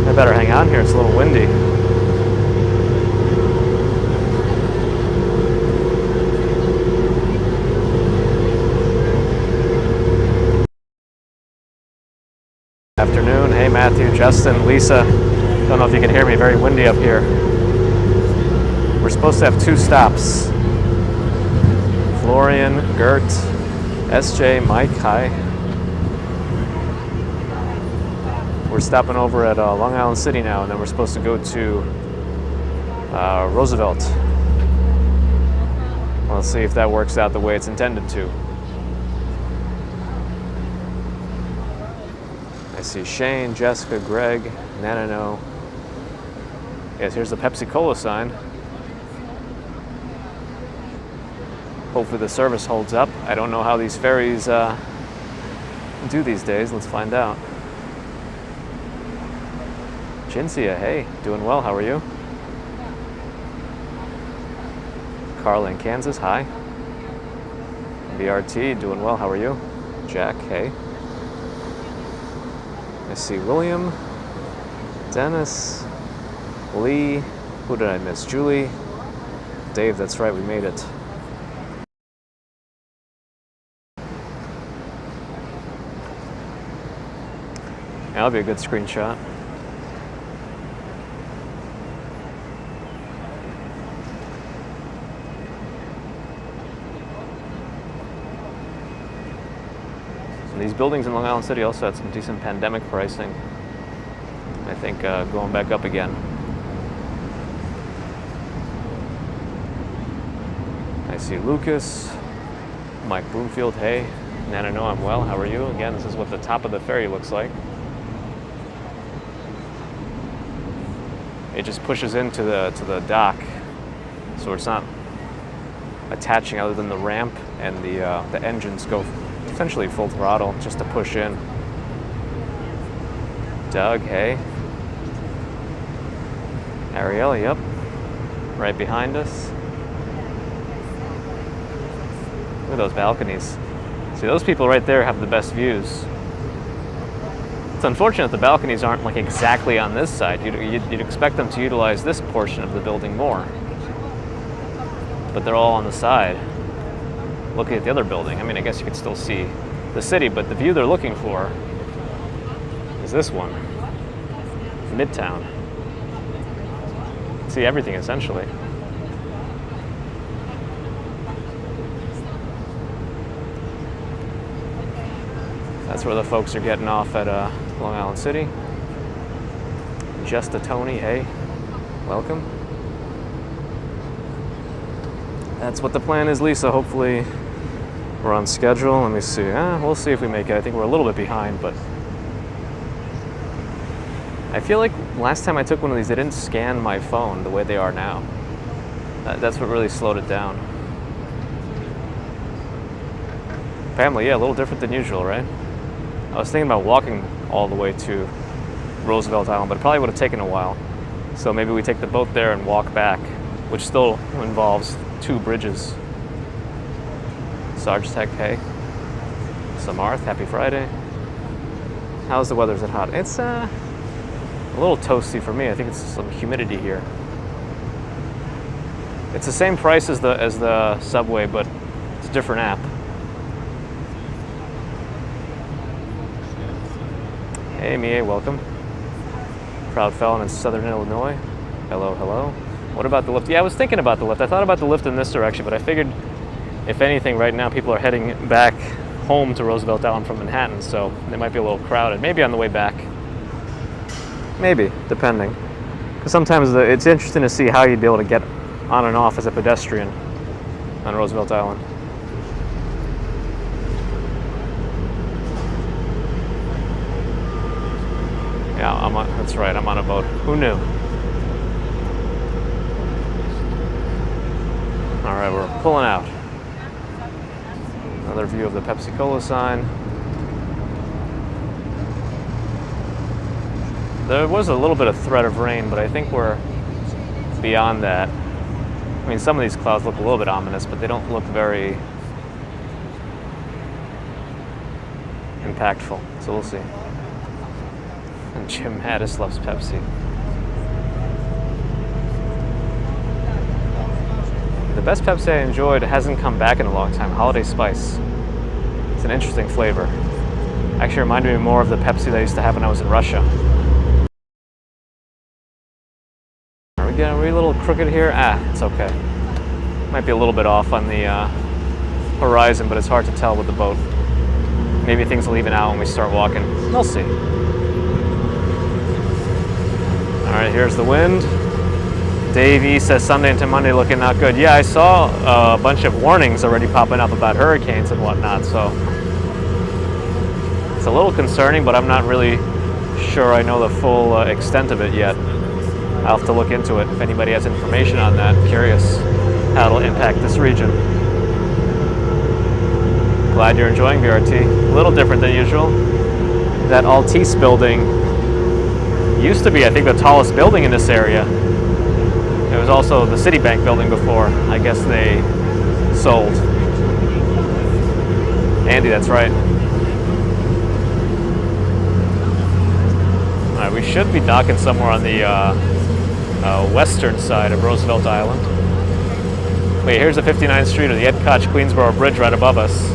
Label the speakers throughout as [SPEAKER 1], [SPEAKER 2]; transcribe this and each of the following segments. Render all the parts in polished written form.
[SPEAKER 1] I better hang on here, it's a little windy. Afternoon. Hey Matthew, Justin, Lisa. Don't know if you can hear me, very windy up here. We're supposed to have 2 stops. Florian, Gert, SJ, Mike, hi. We're stopping over at Long Island City now, and then we're supposed to go to Roosevelt. Well, let's see if that works out the way it's intended to. I see Shane, Jessica, Greg, Nanano. Yes, here's the Pepsi-Cola sign. Hopefully the service holds up. I don't know how these ferries do these days. Let's find out. Jinsia, hey, doing well, how are you? Carla in Kansas, hi. BRT, doing well, how are you? Jack, hey. I see William, Dennis, Lee, who did I miss? Julie, Dave, that's right, we made it. Yeah, that'll be a good screenshot. And these buildings in Long Island City also had some decent pandemic pricing. I think going back up again. I see Lucas, Mike Broomfield, hey. Nana, no, I'm well, how are you? Again, this is what the top of the ferry looks like. It just pushes into the dock, so it's not attaching other than the ramp, and the engines go essentially full throttle just to push in. Doug, hey. Ariella, yep. Right behind us. Look at those balconies. See, those people right there have the best views. It's unfortunate the balconies aren't like exactly on this side. You'd expect them to utilize this portion of the building more. But they're all on the side. Looking at the other building, I mean, I guess you could still see the city, but the view they're looking for is this one, Midtown. See everything essentially. That's where the folks are getting off at Long Island City. Just a Tony, hey, welcome. That's what the plan is, Lisa. Hopefully we're on schedule. Let me see. We'll see if we make it. I think we're a little bit behind, but I feel like last time I took one of these, they didn't scan my phone the way they are now. That's what really slowed it down. Family, yeah, a little different than usual, right? I was thinking about walking all the way to Roosevelt Island, but it probably would have taken a while. So maybe we take the boat there and walk back, which still involves 2 bridges. Sarge Tech, hey. Samarth, happy Friday. How's the weather? Is it hot? It's a little toasty for me. I think it's some humidity here. It's the same price as the subway, but it's a different app. Hey, Mie, welcome. Proud felon in Southern Illinois. Hello, hello. What about the lift? Yeah, I was thinking about the lift. I thought about the lift in this direction, but I figured if anything, right now people are heading back home to Roosevelt Island from Manhattan, so they might be a little crowded. Maybe on the way back. Maybe, depending. Because sometimes it's interesting to see how you'd be able to get on and off as a pedestrian on Roosevelt Island. Yeah, that's right, I'm on a boat. Who knew? All right, we're pulling out. Another view of the Pepsi-Cola sign. There was a little bit of threat of rain, but I think we're beyond that. I mean, some of these clouds look a little bit ominous, but they don't look very impactful, so we'll see. And Jim Mattis loves Pepsi. The best Pepsi I enjoyed hasn't come back in a long time. Holiday Spice. It's an interesting flavor. Actually reminded me more of the Pepsi that I used to have when I was in Russia. Are we a little crooked here? It's okay. Might be a little bit off on the horizon, but it's hard to tell with the boat. Maybe things will even out when we start walking. We'll see. All right, here's the wind. Dave E says Sunday into Monday looking not good. Yeah, I saw a bunch of warnings already popping up about hurricanes and whatnot, so it's a little concerning, but I'm not really sure I know the full extent of it yet. I'll have to look into it if anybody has information on that. I'm curious how it'll impact this region. Glad you're enjoying BRT. A little different than usual. That Altice building used to be, I think, the tallest building in this area. It was also the Citibank building before. I guess they sold. Andy, that's right. All right, we should be docking somewhere on the western side of Roosevelt Island. Wait, here's the 59th Street or the Ed Koch Queensboro Bridge right above us.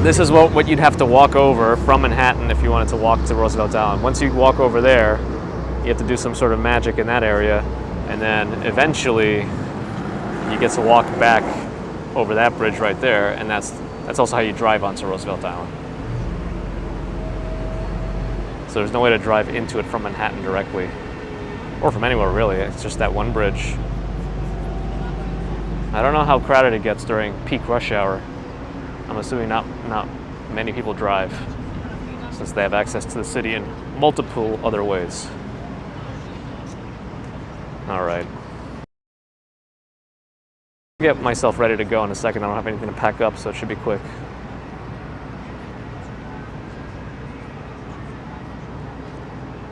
[SPEAKER 1] This is what you'd have to walk over from Manhattan if you wanted to walk to Roosevelt Island. Once you walk over there, you have to do some sort of magic in that area, and then eventually you get to walk back over that bridge right there, and that's also how you drive onto Roosevelt Island. So there's no way to drive into it from Manhattan directly, or from anywhere really. It's just that one bridge. I don't know how crowded it gets during peak rush hour. I'm assuming not many people drive, since they have access to the city in multiple other ways. All right. I'll get myself ready to go in a second. I don't have anything to pack up, so it should be quick.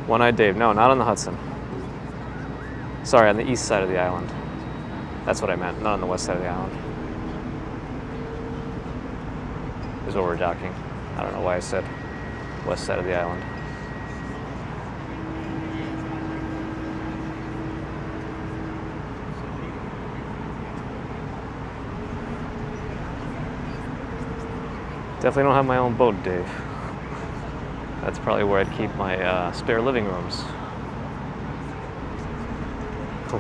[SPEAKER 1] One-Eyed Dave. No, not on the Hudson. Sorry, on the east side of the island. That's what I meant, not on the west side of the island. Is where we're docking. I don't know why I said west side of the island. Definitely don't have my own boat, Dave. That's probably where I'd keep my spare living rooms.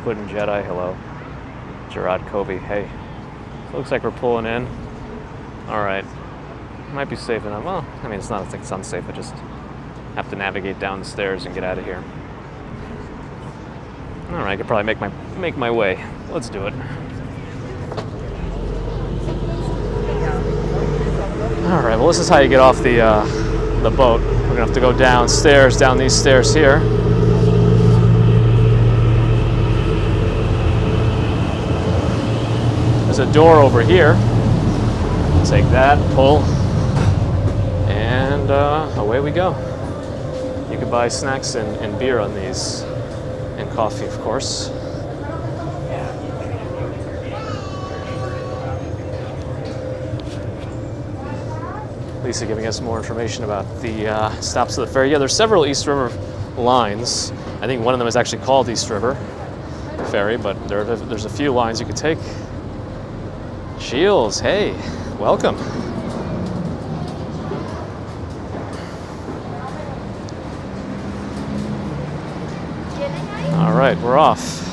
[SPEAKER 1] Wooden Jedi, hello. Gerard Kobe, hey. Looks like we're pulling in. All right. Might be safe enough. Well, I mean, it's not like it's unsafe. I just have to navigate down the stairs and get out of here. All right, I could probably make my way. Let's do it. All right. Well, this is how you get off the boat. We're gonna have to go downstairs, down these stairs here. There's a door over here. Take that, pull, and away we go. You can buy snacks and beer on these, and coffee, of course. Lisa giving us more information about the stops of the ferry. Yeah, there's several East River lines. I think one of them is actually called East River Ferry, but there's a few lines you could take. Shields, hey, welcome. All right, we're off.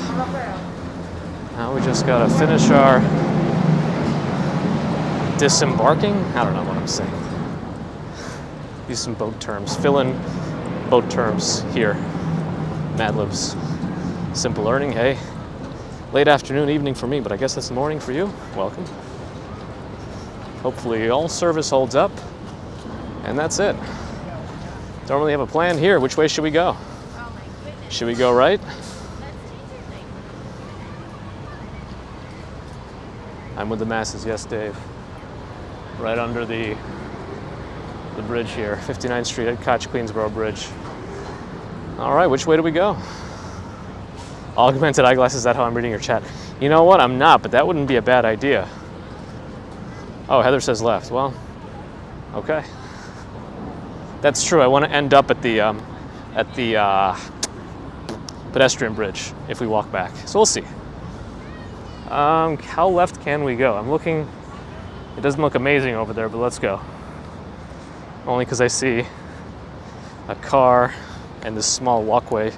[SPEAKER 1] Now we just gotta finish our disembarking. I don't know what I'm saying. Use some boat terms. Fill in boat terms here. Mad Libs. Simple learning, hey. Late afternoon, evening for me, but I guess it's morning for you. Welcome. Hopefully all service holds up. And that's it. Don't really have a plan here. Which way should we go? Should we go right? I'm with the masses, yes, Dave. Right under the bridge here, 59th Street at Koch Queensboro Bridge. All right, which way do we go? Augmented eyeglasses, is that how I'm reading your chat? You know what, I'm not, but that wouldn't be a bad idea. Oh, Heather says left. Well, Okay. That's true. I want to end up at the pedestrian bridge if we walk back. So we'll see. How left can we go? I'm looking. It doesn't look amazing over there, but let's go. Only because I see a car and this small walkway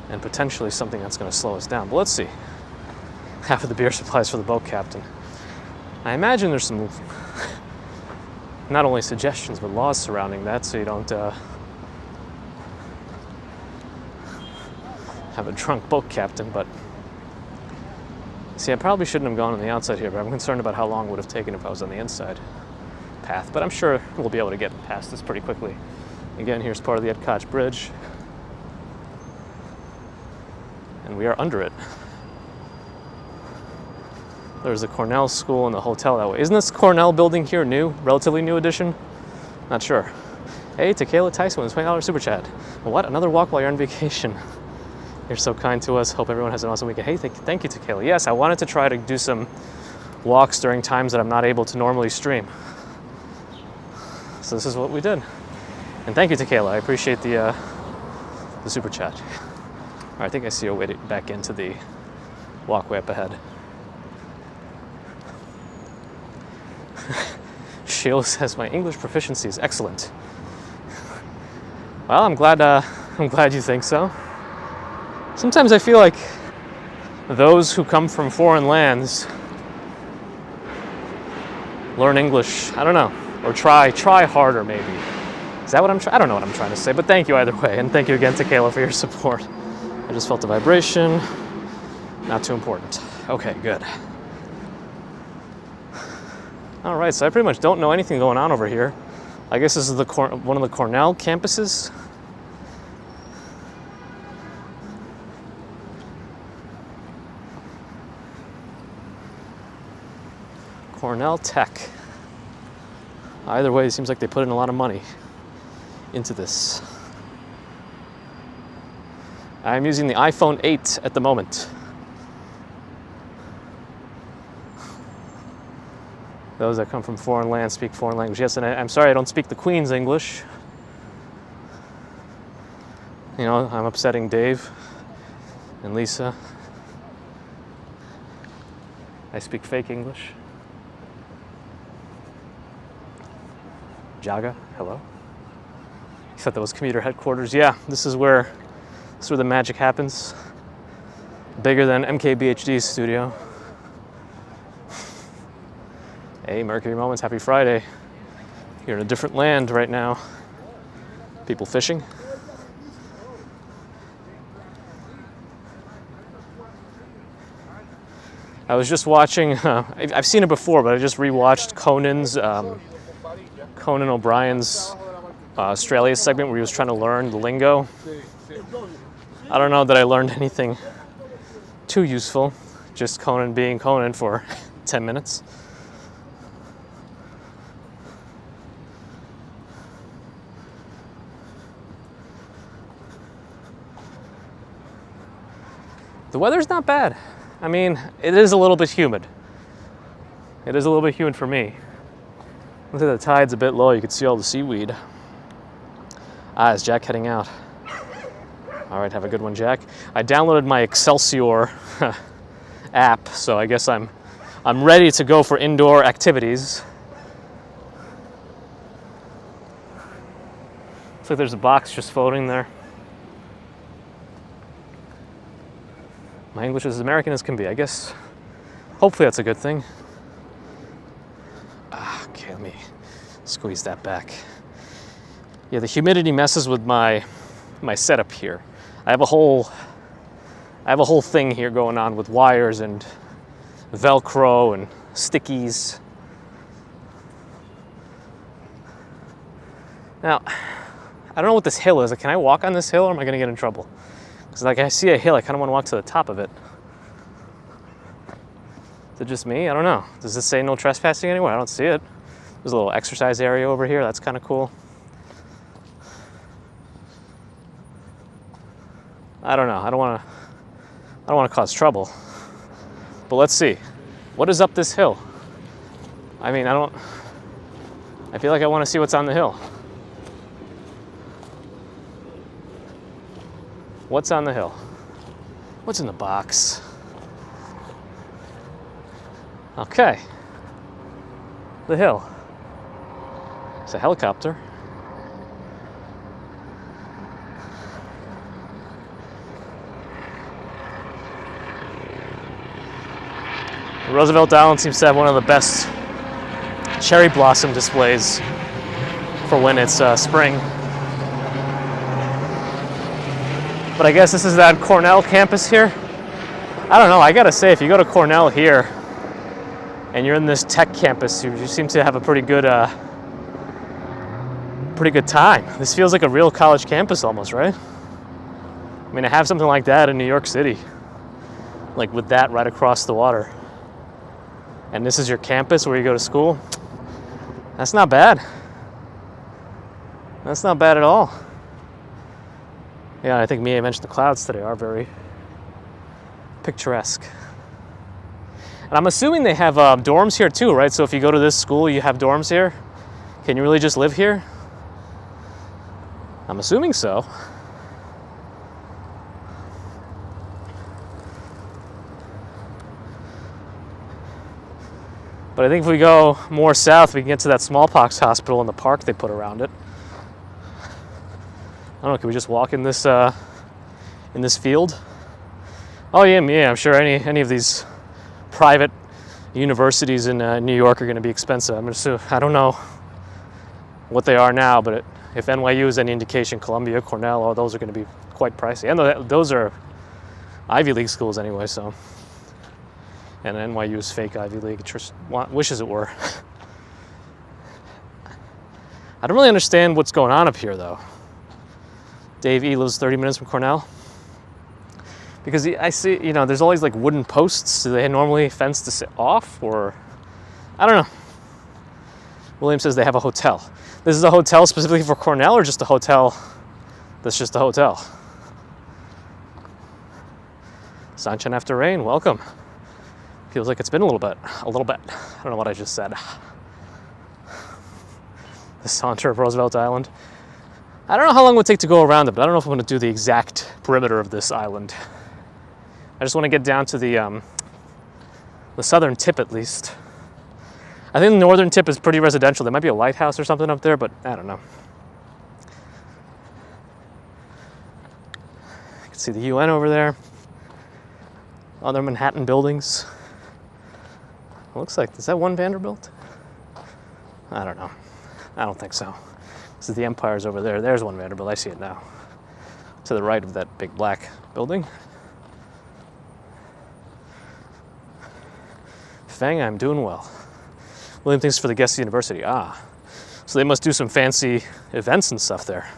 [SPEAKER 1] and potentially something that's going to slow us down. But let's see. Half of the beer supplies for the boat captain. I imagine there's some not only suggestions but laws surrounding that, so you don't have a drunk boat captain. But see, I probably shouldn't have gone on the outside here, but I'm concerned about how long it would have taken if I was on the inside path. But I'm sure we'll be able to get past this pretty quickly. Again, here's part of the Ed Koch Bridge, and we are under it. There's a Cornell school and the hotel that way. Isn't this Cornell building here new? Relatively new addition? Not sure. Hey, Tequila Tyson with a $20 super chat. What? Another walk while you're on vacation. You're so kind to us. Hope everyone has an awesome weekend. Hey, thank you, Tequila. Yes, I wanted to try to do some walks during times that I'm not able to normally stream. So this is what we did. And thank you, Tequila. I appreciate the super chat. All right, I think I see a way back into the walkway up ahead. Sheila says my English proficiency is excellent. Well, I'm glad you think so. Sometimes I feel like those who come from foreign lands learn English, I don't know, or try harder maybe. Is that what I don't know what I'm trying to say, but thank you either way. And thank you again to Kayla for your support. I just felt a vibration. Not too important. Okay, good. All right, so I pretty much don't know anything going on over here. I guess this is one of the Cornell campuses. Cornell Tech. Either way, it seems like they put in a lot of money into this. I'm using the iPhone 8 at the moment. Those that come from foreign lands speak foreign language. Yes, and I'm sorry I don't speak the Queen's English. You know, I'm upsetting Dave and Lisa. I speak fake English. Jaga, hello. You thought that was commuter headquarters? Yeah, this is where the magic happens. Bigger than MKBHD's studio. Hey, Mercury Moments, happy Friday. You're in a different land right now. People fishing. I was just watching, I've seen it before, but I just rewatched Conan O'Brien's Australia segment where he was trying to learn the lingo. I don't know that I learned anything too useful, just Conan being Conan for 10 minutes. The weather's not bad. I mean, it is a little bit humid. It is a little bit humid for me. Looks like the tide's a bit low. You can see all the seaweed. Is Jack heading out? All right, have a good one, Jack. I downloaded my Excelsior app, so I guess I'm ready to go for indoor activities. Looks like there's a box just floating there. My English is as American as can be, I guess. Hopefully that's a good thing. Okay, let me squeeze that back. Yeah, the humidity messes with my setup here. I have a whole thing here going on with wires and Velcro and stickies. Now, I don't know what this hill is. Can I walk on this hill or am I gonna get in trouble? Because like I see a hill, I kind of want to walk to the top of it. Is it just me? I don't know. Does it say no trespassing anywhere? I don't see it. There's a little exercise area over here. That's kind of cool. I don't know. I don't want to cause trouble. But let's see. What is up this hill? I mean, I I feel like I want to see what's on the hill. What's on the hill? What's in the box? Okay. The hill. It's a helicopter. Roosevelt Island seems to have one of the best cherry blossom displays for when it's spring. But I guess this is that Cornell campus here. I don't know, I gotta say, if you go to Cornell here and you're in this tech campus, you seem to have a pretty good time. This feels like a real college campus almost, right? I mean, to have something like that in New York City, like with that right across the water, and this is your campus where you go to school, that's not bad. That's not bad at all. Yeah, I think Mia mentioned the clouds today are very picturesque. And I'm assuming they have dorms here too, right? So if you go to this school, you have dorms here. Can you really just live here? I'm assuming so. But I think if we go more south, we can get to that Smallpox Hospital and the park they put around it. I don't know, can we just walk in this field? Oh yeah, I'm sure any of these private universities in New York are going to be expensive. I don't know what they are now, but if NYU is any indication, Columbia, Cornell, all those are going to be quite pricey. And those are Ivy League schools anyway, so. And NYU is fake Ivy League. It just wishes it were. I don't really understand what's going on up here, though. Dave E. lives 30 minutes from Cornell. Because I see, there's always like wooden posts. Do they normally fence this off, or I don't know. William says they have a hotel. This is a hotel specifically for Cornell, or just a hotel that's just a hotel? Sunshine after rain, welcome. Feels like it's been a little bit. I don't know what I just said. The saunter of Roosevelt Island. I don't know how long it would take to go around it, but I don't know if I'm going to do the exact perimeter of this island. I just want to get down to the southern tip at least. I think the northern tip is pretty residential. There might be a lighthouse or something up there, but I don't know. You can see the UN over there. Other Manhattan buildings. Looks like, is that one Vanderbilt? I don't know. I don't think so. This is the Empire's over there. There's one Vanderbilt. I see it now. To the right of that big black building. Fang, I'm doing well. William thinks for the guest university. So they must do some fancy events and stuff there.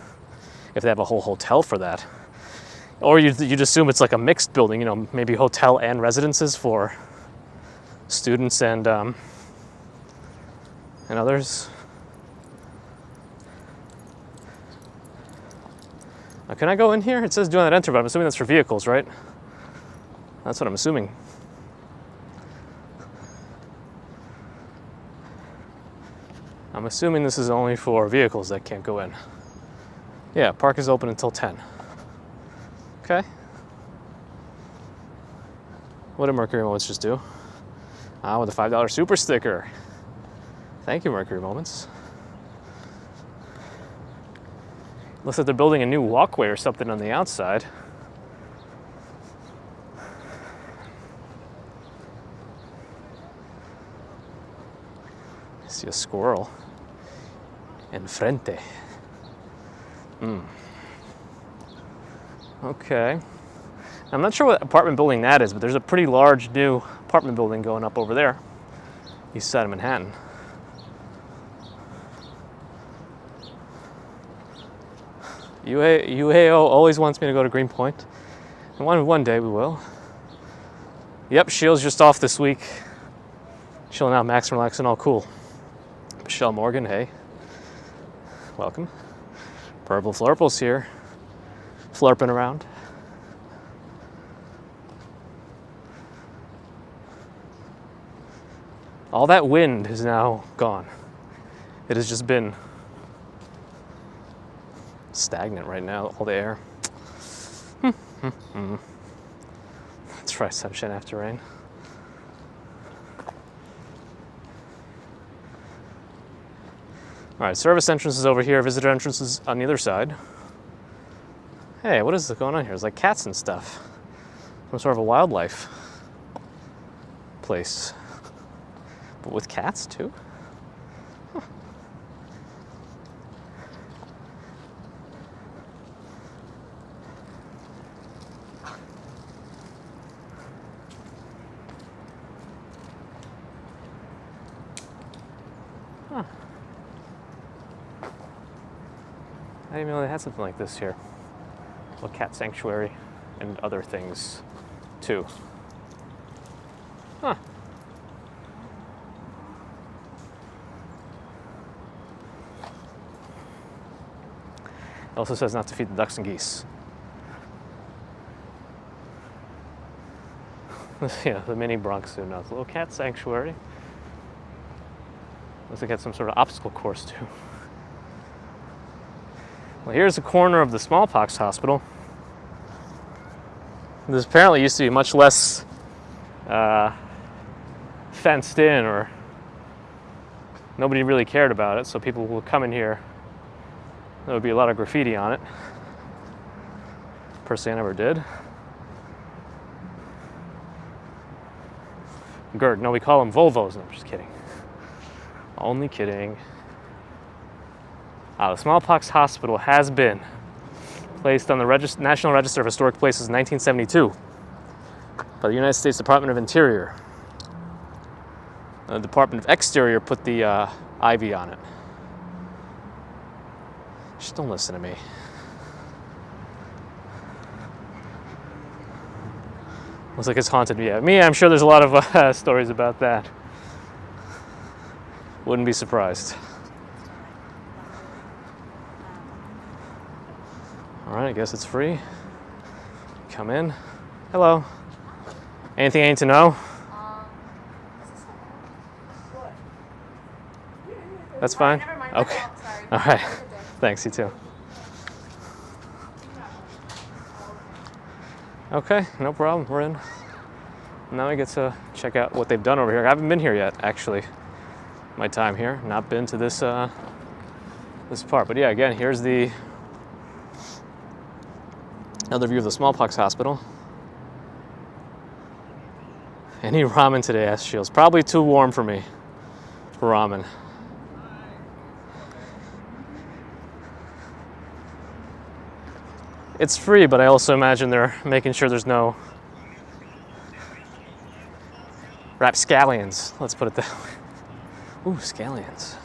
[SPEAKER 1] If they have a whole hotel for that. Or you'd assume it's like a mixed building, maybe hotel and residences for students and others. Now, can I go in here? It says do not enter, but I'm assuming that's for vehicles, right? That's what I'm assuming. I'm assuming this is only for vehicles that can't go in. Yeah, park is open until 10. Okay. What did Mercury Moments just do? With a $5 super sticker. Thank you, Mercury Moments. Looks like they're building a new walkway or something on the outside. I see a squirrel. Enfrente. Okay. I'm not sure what apartment building that is, but there's a pretty large new apartment building going up over there, east side of Manhattan. UAO always wants me to go to Greenpoint, and one day we will. Yep, Shield's just off this week. Chilling out, max and relaxing, all cool. Michelle Morgan, hey. Welcome. Purple Flurple's here, flurping around. All that wind is now gone. It has just been stagnant right now, all the air. Let's try sunshine after rain. All right, service entrance is over here, visitor entrance is on the other side. Hey, what is going on here? There's like cats and stuff. Some sort of a wildlife place. But with cats too? Huh. Huh. I didn't even know they had something like this here. A cat sanctuary and other things too. Huh. It also says not to feed the ducks and geese. Yeah, the mini Bronx Zoo now. It's a little cat sanctuary. Looks like it had some sort of obstacle course too. Well, here's the corner of the Smallpox Hospital. This apparently used to be much less fenced in, or nobody really cared about it, so people will come in here. There would be a lot of graffiti on it. Personally, I never did. GERD, no, we call them Volvos. No, I'm just kidding. Only kidding. The Smallpox Hospital has been placed on the National Register of Historic Places in 1972 by the United States Department of Interior. The Department of Exterior put the ivy on it. Just don't listen to me. Looks like it's haunted. Yeah, me, I'm sure there's a lot of stories about that. Wouldn't be surprised. All right, I guess it's free. Come in. Hello. Anything I need to know? That's fine? Okay. All right. Thanks, you too. Okay, no problem. We're in. Now I get to check out what they've done over here. I haven't been here yet, actually. My time here. Not been to this this part. But yeah, again, here's the another view of the Smallpox Hospital. Any ramen today, asked Shields. Probably too warm for me for ramen. It's free, but I also imagine they're making sure there's no rapscallions. Let's put it that way. Ooh, scallions.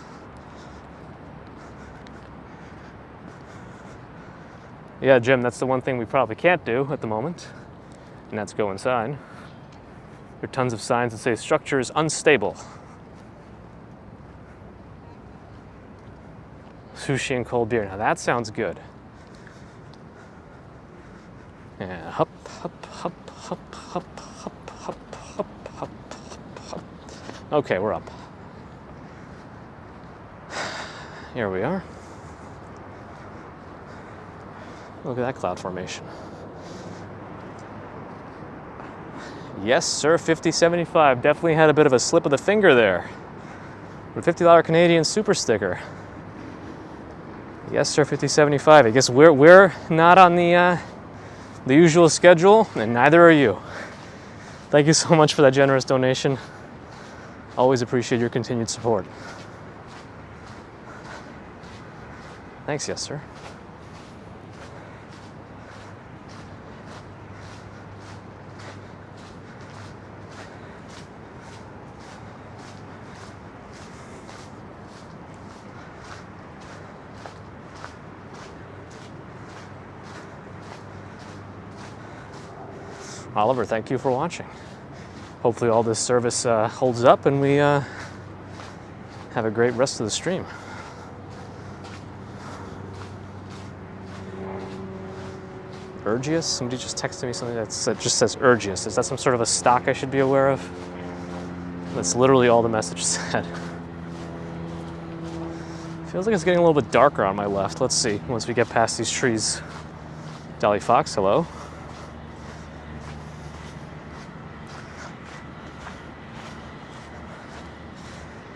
[SPEAKER 1] Yeah, Jim, that's the one thing we probably can't do at the moment, and that's go inside. There are tons of signs that say structure is unstable. Sushi and cold beer. Now that sounds good. Yeah, hop, hop, hop, hop, hop, hop, hop, hop, hop, hop. Okay, we're up. Here we are. Look at that cloud formation. Yes, sir, 5075. Definitely had a bit of a slip of the finger there. With a $50 Canadian super sticker. Yes, sir, 5075. I guess we're not on the usual schedule, and neither are you. Thank you so much for that generous donation. Always appreciate your continued support. Thanks, yes, sir. Oliver, thank you for watching. Hopefully all this service holds up and we have a great rest of the stream. Urgius? Somebody just texted me something that just says Urgius. Is that some sort of a stock I should be aware of? That's literally all the message said. Feels like it's getting a little bit darker on my left. Let's see, once we get past these trees. Dolly Fox, hello.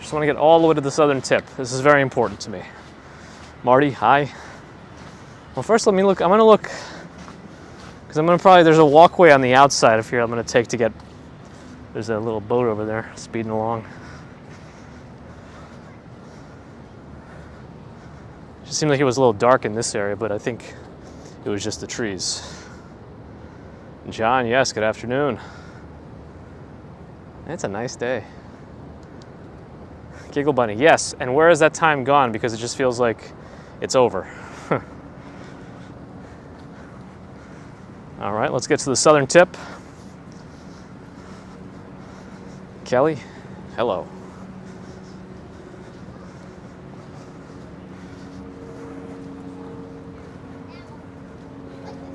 [SPEAKER 1] Just want to get all the way to the southern tip. This is very important to me. Marty, hi. Well, first let me look. I'm going to look, because I'm going to there's a walkway on the outside of here I'm going to take to get, there's a little boat over there speeding along. It just seemed like it was a little dark in this area, but I think it was just the trees. John, yes, good afternoon. It's a nice day. Giggle Bunny, yes, and where has that time gone? Because it just feels like it's over. All right, let's get to the southern tip. Kelly, hello.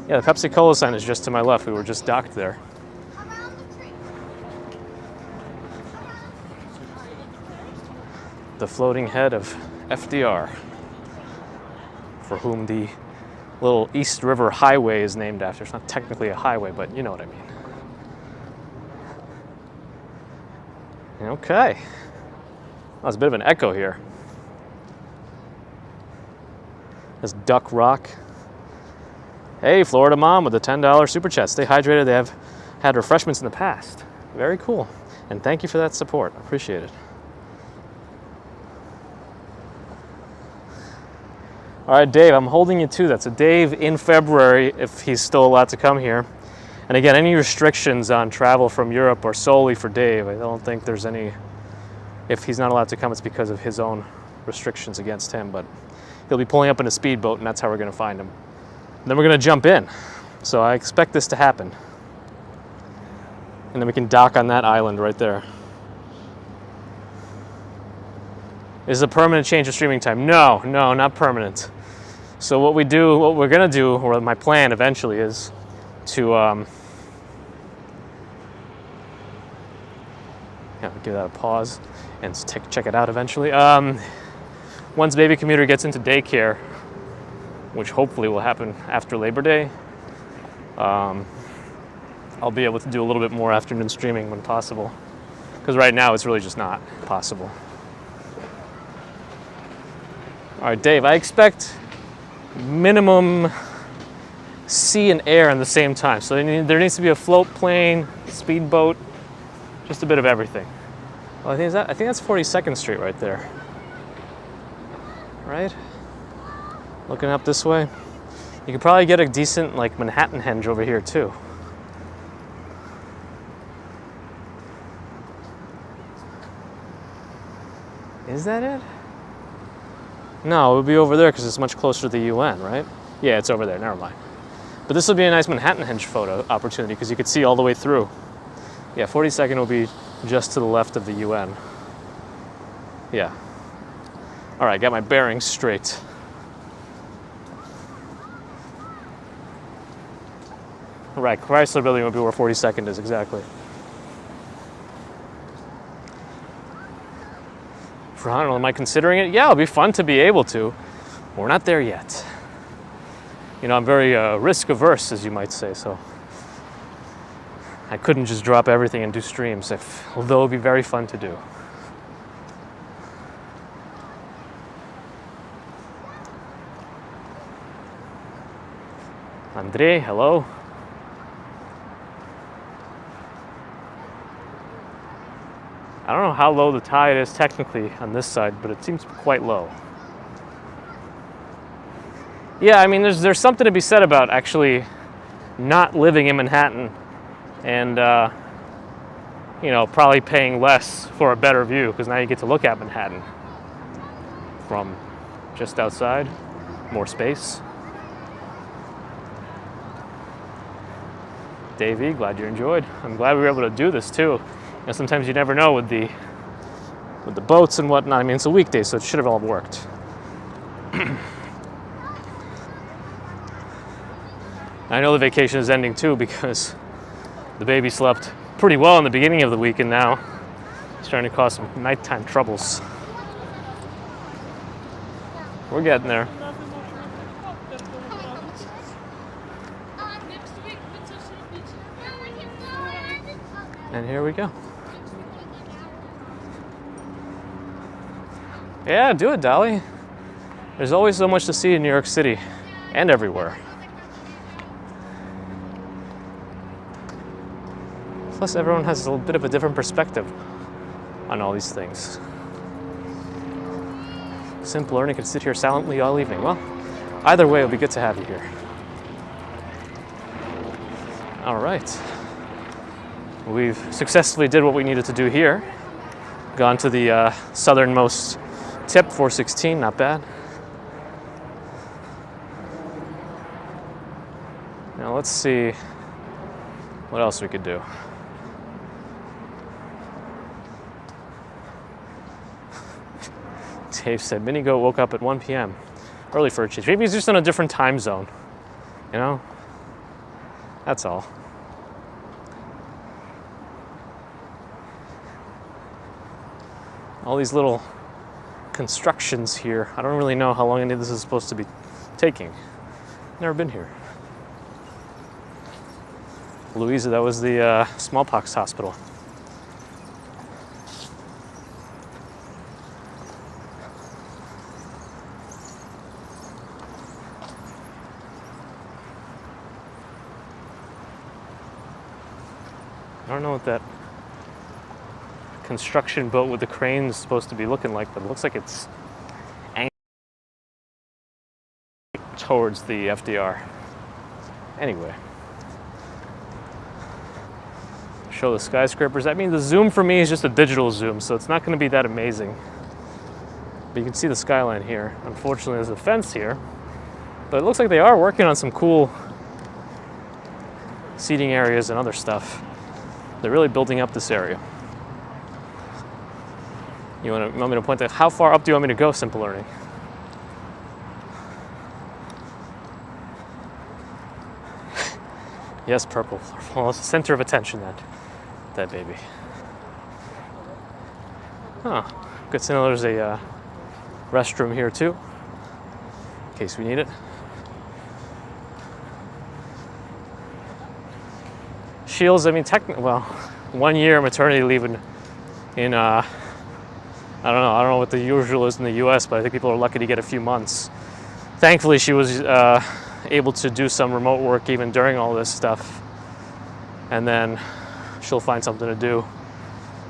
[SPEAKER 1] Yeah, the Pepsi-Cola sign is just to my left. We were just docked there. The floating head of FDR, for whom the little East River Highway is named after. It's not technically a highway, but you know what I mean. Okay. Oh, there's a bit of an echo here. There's Duck Rock. Hey, Florida Mom with the $10 super chat. Stay hydrated. They have had refreshments in the past. Very cool. And thank you for that support. Appreciate it. All right, Dave, I'm holding you to that. So Dave, in February, if he's still allowed to come here, and again, any restrictions on travel from Europe are solely for Dave. I don't think there's any, if he's not allowed to come, it's because of his own restrictions against him, but he'll be pulling up in a speedboat, and that's how we're gonna find him. And then we're gonna jump in. So I expect this to happen. And then we can dock on that island right there. Is it a permanent change of streaming time? No, not permanent. So what we're gonna do, or my plan eventually is to, give that a pause and check it out eventually. Once baby commuter gets into daycare, which hopefully will happen after Labor Day, I'll be able to do a little bit more afternoon streaming when possible. Because right now it's really just not possible. All right, Dave, I expect minimum sea and air in the same time. So there needs to be a float plane, speedboat, just a bit of everything. Well, I think that's 42nd Street right there. Right? Looking up this way. You could probably get a decent like Manhattan henge over here too. Is that it? No, it would be over there because it's much closer to the UN, right? Yeah, it's over there, never mind. But this would be a nice Manhattan henge photo opportunity because you could see all the way through. Yeah, 42nd will be just to the left of the UN. Yeah. All right, got my bearings straight. Right, Chrysler Building would be where 42nd is, exactly. I don't know, am I considering it? Yeah, it'll be fun to be able to. We're not there yet. You know, I'm very risk averse, as you might say, so I couldn't just drop everything and do streams, although it'd be very fun to do. Andre, hello. I don't know how low the tide is technically on this side, but it seems quite low. Yeah, I mean, there's something to be said about actually not living in Manhattan and, you know, probably paying less for a better view because now you get to look at Manhattan from just outside, more space. Davey, glad you enjoyed. I'm glad we were able to do this too. You know, sometimes you never know with the boats and whatnot. I mean, it's a weekday, so it should have all worked. I know the vacation is ending too because the baby slept pretty well in the beginning of the week, and now it's starting to cause some nighttime troubles. We're getting there. And here we go. Yeah, do it, Dolly. There's always so much to see in New York City and everywhere. Plus, everyone has a little bit of a different perspective on all these things. Simple Learning could sit here silently all evening. Well, either way, it'll be good to have you here. All right. We've successfully did what we needed to do here. Gone to the southernmost tip, 416, not bad. Now let's see what else we could do. Dave said, Minigo woke up at 1 p.m. Early for a change. Maybe he's just in a different time zone. You know? That's all. All these little constructions here. I don't really know how long any of this is supposed to be taking. Never been here. Louisa, that was the Smallpox Hospital. I don't know what that construction boat with the crane is supposed to be looking like, but it looks like it's angled towards the FDR. Anyway. Show the skyscrapers. I mean, the zoom for me is just a digital zoom, so it's not going to be that amazing. But you can see the skyline here. Unfortunately, there's a fence here, but it looks like they are working on some cool seating areas and other stuff. They're really building up this area. You want me to point out how far up do you want me to go, Simple Learning? Yes, purple. Well, it's the center of attention, that baby. Huh. Good to know there's a restroom here too, in case we need it. Shields, I mean, well, 1 year maternity leave in I don't know what the usual is in the US, but I think people are lucky to get a few months. Thankfully, she was able to do some remote work even during all this stuff. And then she'll find something to do.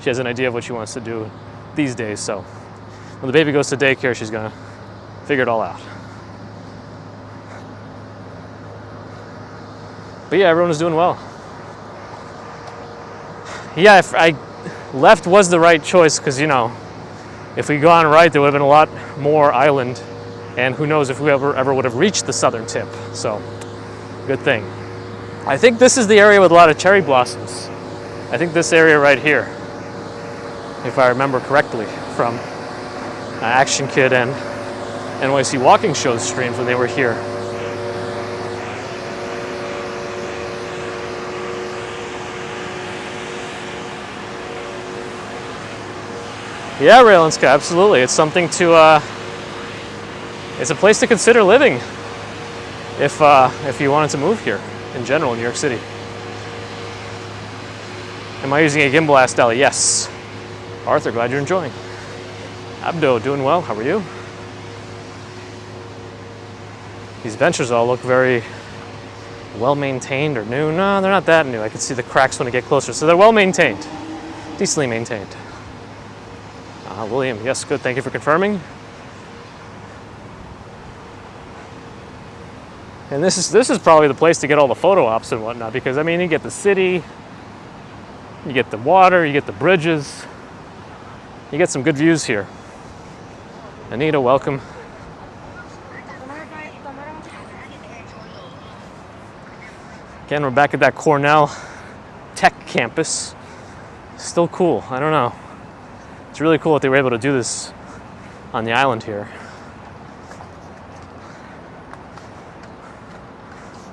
[SPEAKER 1] She has an idea of what she wants to do these days, so when the baby goes to daycare, she's gonna figure it all out. But yeah, everyone is doing well. Yeah, if I left was the right choice, because, you know, if we'd gone right, there would have been a lot more island, and who knows if we ever would have reached the southern tip. So, good thing. I think this is the area with a lot of cherry blossoms. I think this area right here, if I remember correctly, from Action Kid and NYC walking shows streams when they were here. Yeah, Rail and Sky, absolutely. It's something to, it's a place to consider living if you wanted to move here in general in New York City. Am I using a gimbal, asked Dolly? Yes. Arthur, glad you're enjoying. Abdo, doing well, how are you? These benches all look very well maintained or new. No, they're not that new. I can see the cracks when I get closer. So they're well maintained, decently maintained. William, yes, good, thank you for confirming. And this is probably the place to get all the photo ops and whatnot, because I mean, you get the city, you get the water, you get the bridges, you get some good views here. Anita, welcome. Again, we're back at that Cornell Tech campus. Still cool, I don't know. It's really cool that they were able to do this on the island here.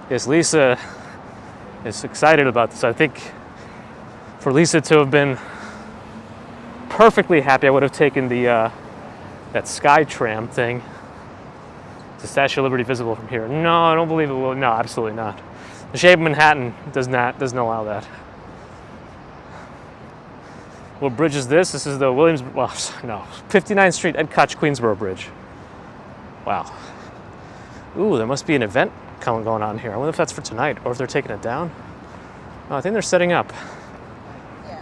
[SPEAKER 1] Yes, Lisa is excited about this. I think for Lisa to have been perfectly happy, I would have taken the that sky tram thing. Is the Statue of Liberty visible from here? No, I don't believe it will. No, absolutely not. The shape of Manhattan doesn't allow that. What bridge is this? This is the Williams, well, no, 59th Street, Ed Koch, Queensboro Bridge. Wow. Ooh, there must be an event going on here. I wonder if that's for tonight or if they're taking it down. No, I think they're setting up.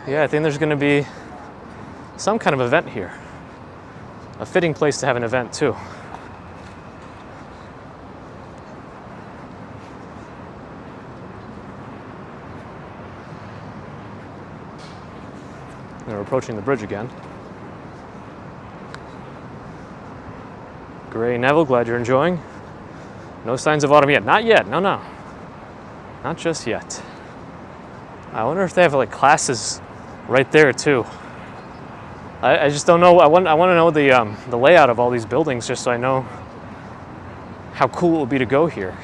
[SPEAKER 1] Yeah, I think there's going to be some kind of event here. A fitting place to have an event, too. We're approaching the bridge again. Gray Neville, glad you're enjoying. No signs of autumn yet. Not yet. No. Not just yet. I wonder if they have like classes right there too. I just don't know. I want to know the layout of all these buildings just so I know how cool it would be to go here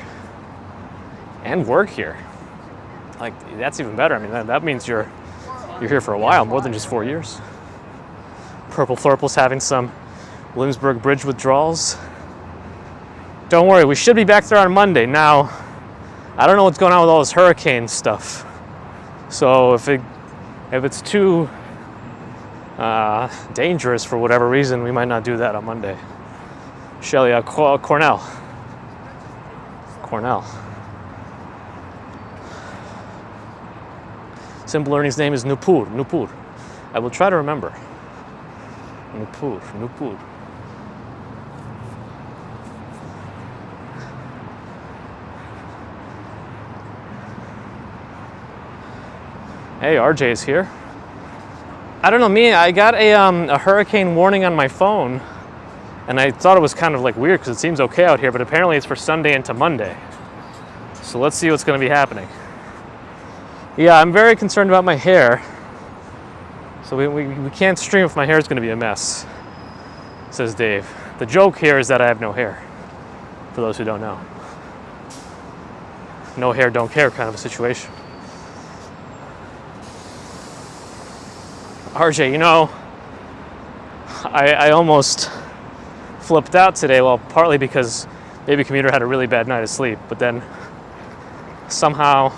[SPEAKER 1] and work here. Like that's even better. I mean that means you're here for a while, more than just 4 years. Purple Thorple's having some Williamsburg Bridge withdrawals. Don't worry, we should be back there on Monday. Now, I don't know what's going on with all this hurricane stuff. So if it's too dangerous for whatever reason, we might not do that on Monday. Shelly, Cornell. Simple Learning's name is Nupur. I will try to remember. Nupur. Hey, RJ's here. I don't know, I got a hurricane warning on my phone, and I thought it was kind of like weird because it seems okay out here, but apparently it's for Sunday into Monday. So let's see what's going to be happening. Yeah, I'm very concerned about my hair. So we can't stream if my hair is going to be a mess, says Dave. The joke here is that I have no hair, for those who don't know. No hair, don't care kind of a situation. RJ, I almost flipped out today, well, partly because Baby Commuter had a really bad night of sleep, but then somehow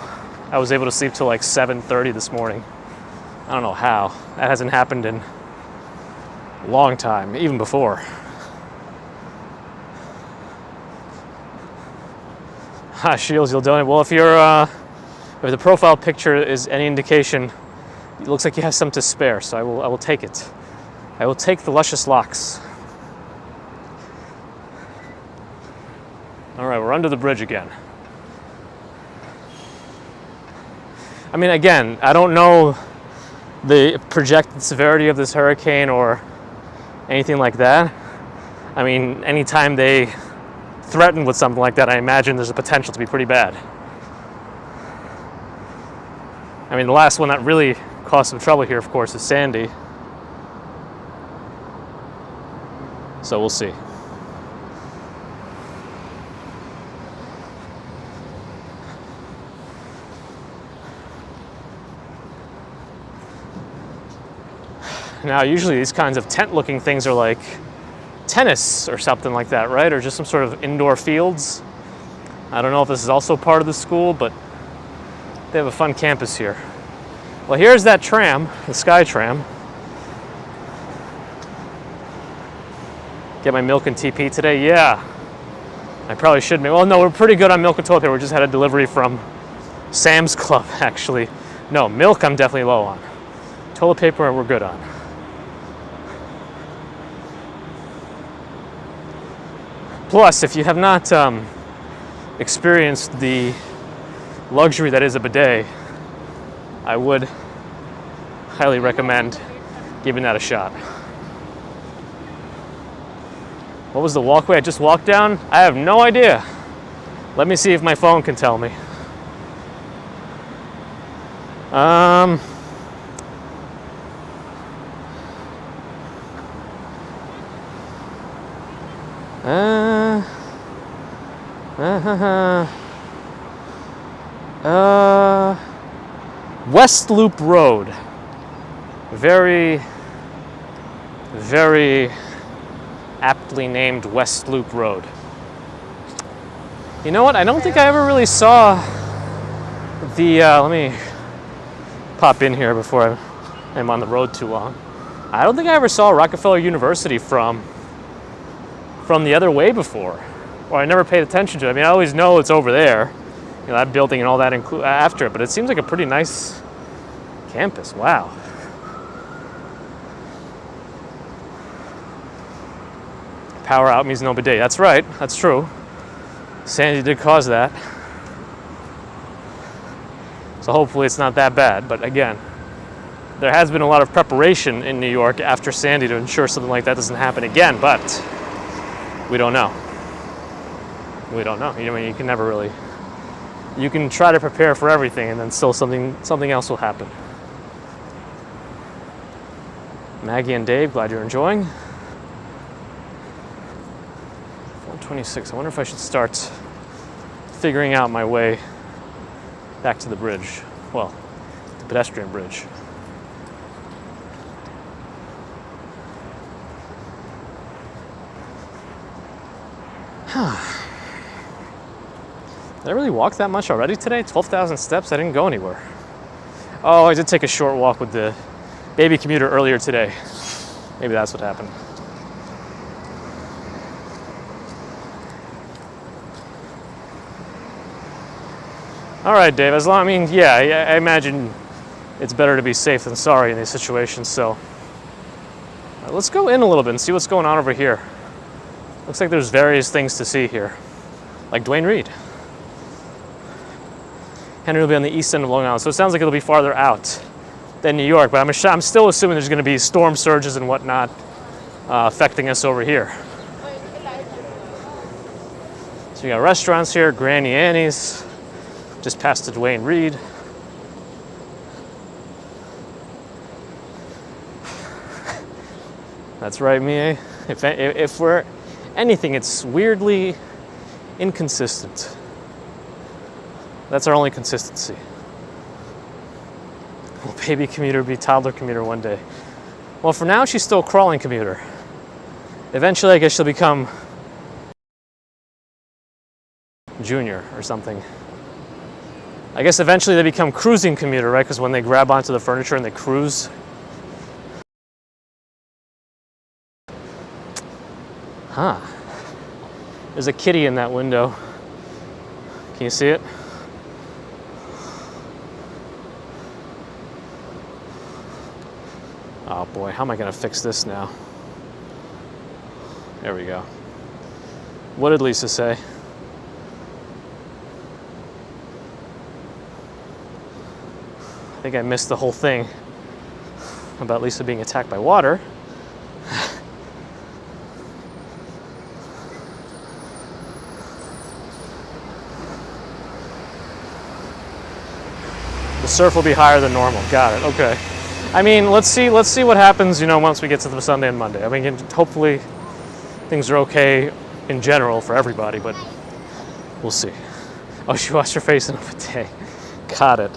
[SPEAKER 1] I was able to sleep till like 7:30 this morning. I don't know how. That hasn't happened in a long time, even before. Shields, you'll donate. Well, if the profile picture is any indication, it looks like you have some to spare, so I will take it. I will take the luscious locks. All right, we're under the bridge again. I mean, again, I don't know the projected severity of this hurricane or anything like that. I mean, anytime they threaten with something like that, I imagine there's a potential to be pretty bad. I mean, the last one that really caused some trouble here, of course, is Sandy. So we'll see. Now, usually these kinds of tent-looking things are like tennis or something like that, right? Or just some sort of indoor fields. I don't know if this is also part of the school, but they have a fun campus here. Well, here's that tram, the Sky Tram. Get my milk and TP today? Yeah. I probably should. Well, no, we're pretty good on milk and toilet paper. We just had a delivery from Sam's Club, actually. No, milk I'm definitely low on. Toilet paper we're good on. Plus, if you have not experienced the luxury that is a bidet, I would highly recommend giving that a shot. What was the walkway I just walked down? I have no idea. Let me see if my phone can tell me. West Loop Road. Very, very aptly named West Loop Road. You know what? I don't think I ever really saw the, let me pop in here before I'm on the road too long. I don't think I ever saw Rockefeller University from the other way before. Or I never paid attention to it. I mean, I always know it's over there. You know, that building and all that after it, but it seems like a pretty nice campus. Wow. Power out means no bidet. That's right. That's true. Sandy did cause that. So hopefully it's not that bad. But again, there has been a lot of preparation in New York after Sandy to ensure something like that doesn't happen again. But we don't know. We don't know. You know, you can never really. You can try to prepare for everything, and then still something else will happen. Maggie and Dave, glad you're enjoying. 426. I wonder if I should start figuring out my way back to the bridge. Well, the pedestrian bridge. Did I really walk that much already today? 12,000 steps? I didn't go anywhere. Oh, I did take a short walk with the baby commuter earlier today. Maybe that's what happened. All right, Dave, I mean, yeah, I imagine it's better to be safe than sorry in these situations, so let's go in a little bit and see what's going on over here. Looks like there's various things to see here, like Duane Reade. Henry will be on the east end of Long Island, so it sounds like it'll be farther out than New York, but I'm still assuming there's going to be storm surges and whatnot affecting us over here. So you got restaurants here, Granny Annie's, just past the Duane Reade. That's right, Mie. If we're anything, it's weirdly inconsistent. That's our only consistency. Will baby commuter be toddler commuter one day? Well, for now, she's still crawling commuter. Eventually, I guess she'll become junior or something. I guess eventually they become cruising commuter, right? Because when they grab onto the furniture and they cruise. Huh. There's a kitty in that window. Can you see it? Oh boy, how am I gonna fix this now? There we go. What did Lisa say? I think I missed the whole thing about Lisa being attacked by water. The surf will be higher than normal. Got it. Okay. I mean, let's see what happens, you know, once we get to the Sunday and Monday. I mean, hopefully things are okay in general for everybody, but we'll see. Oh, she washed her face in a bidet. Got it.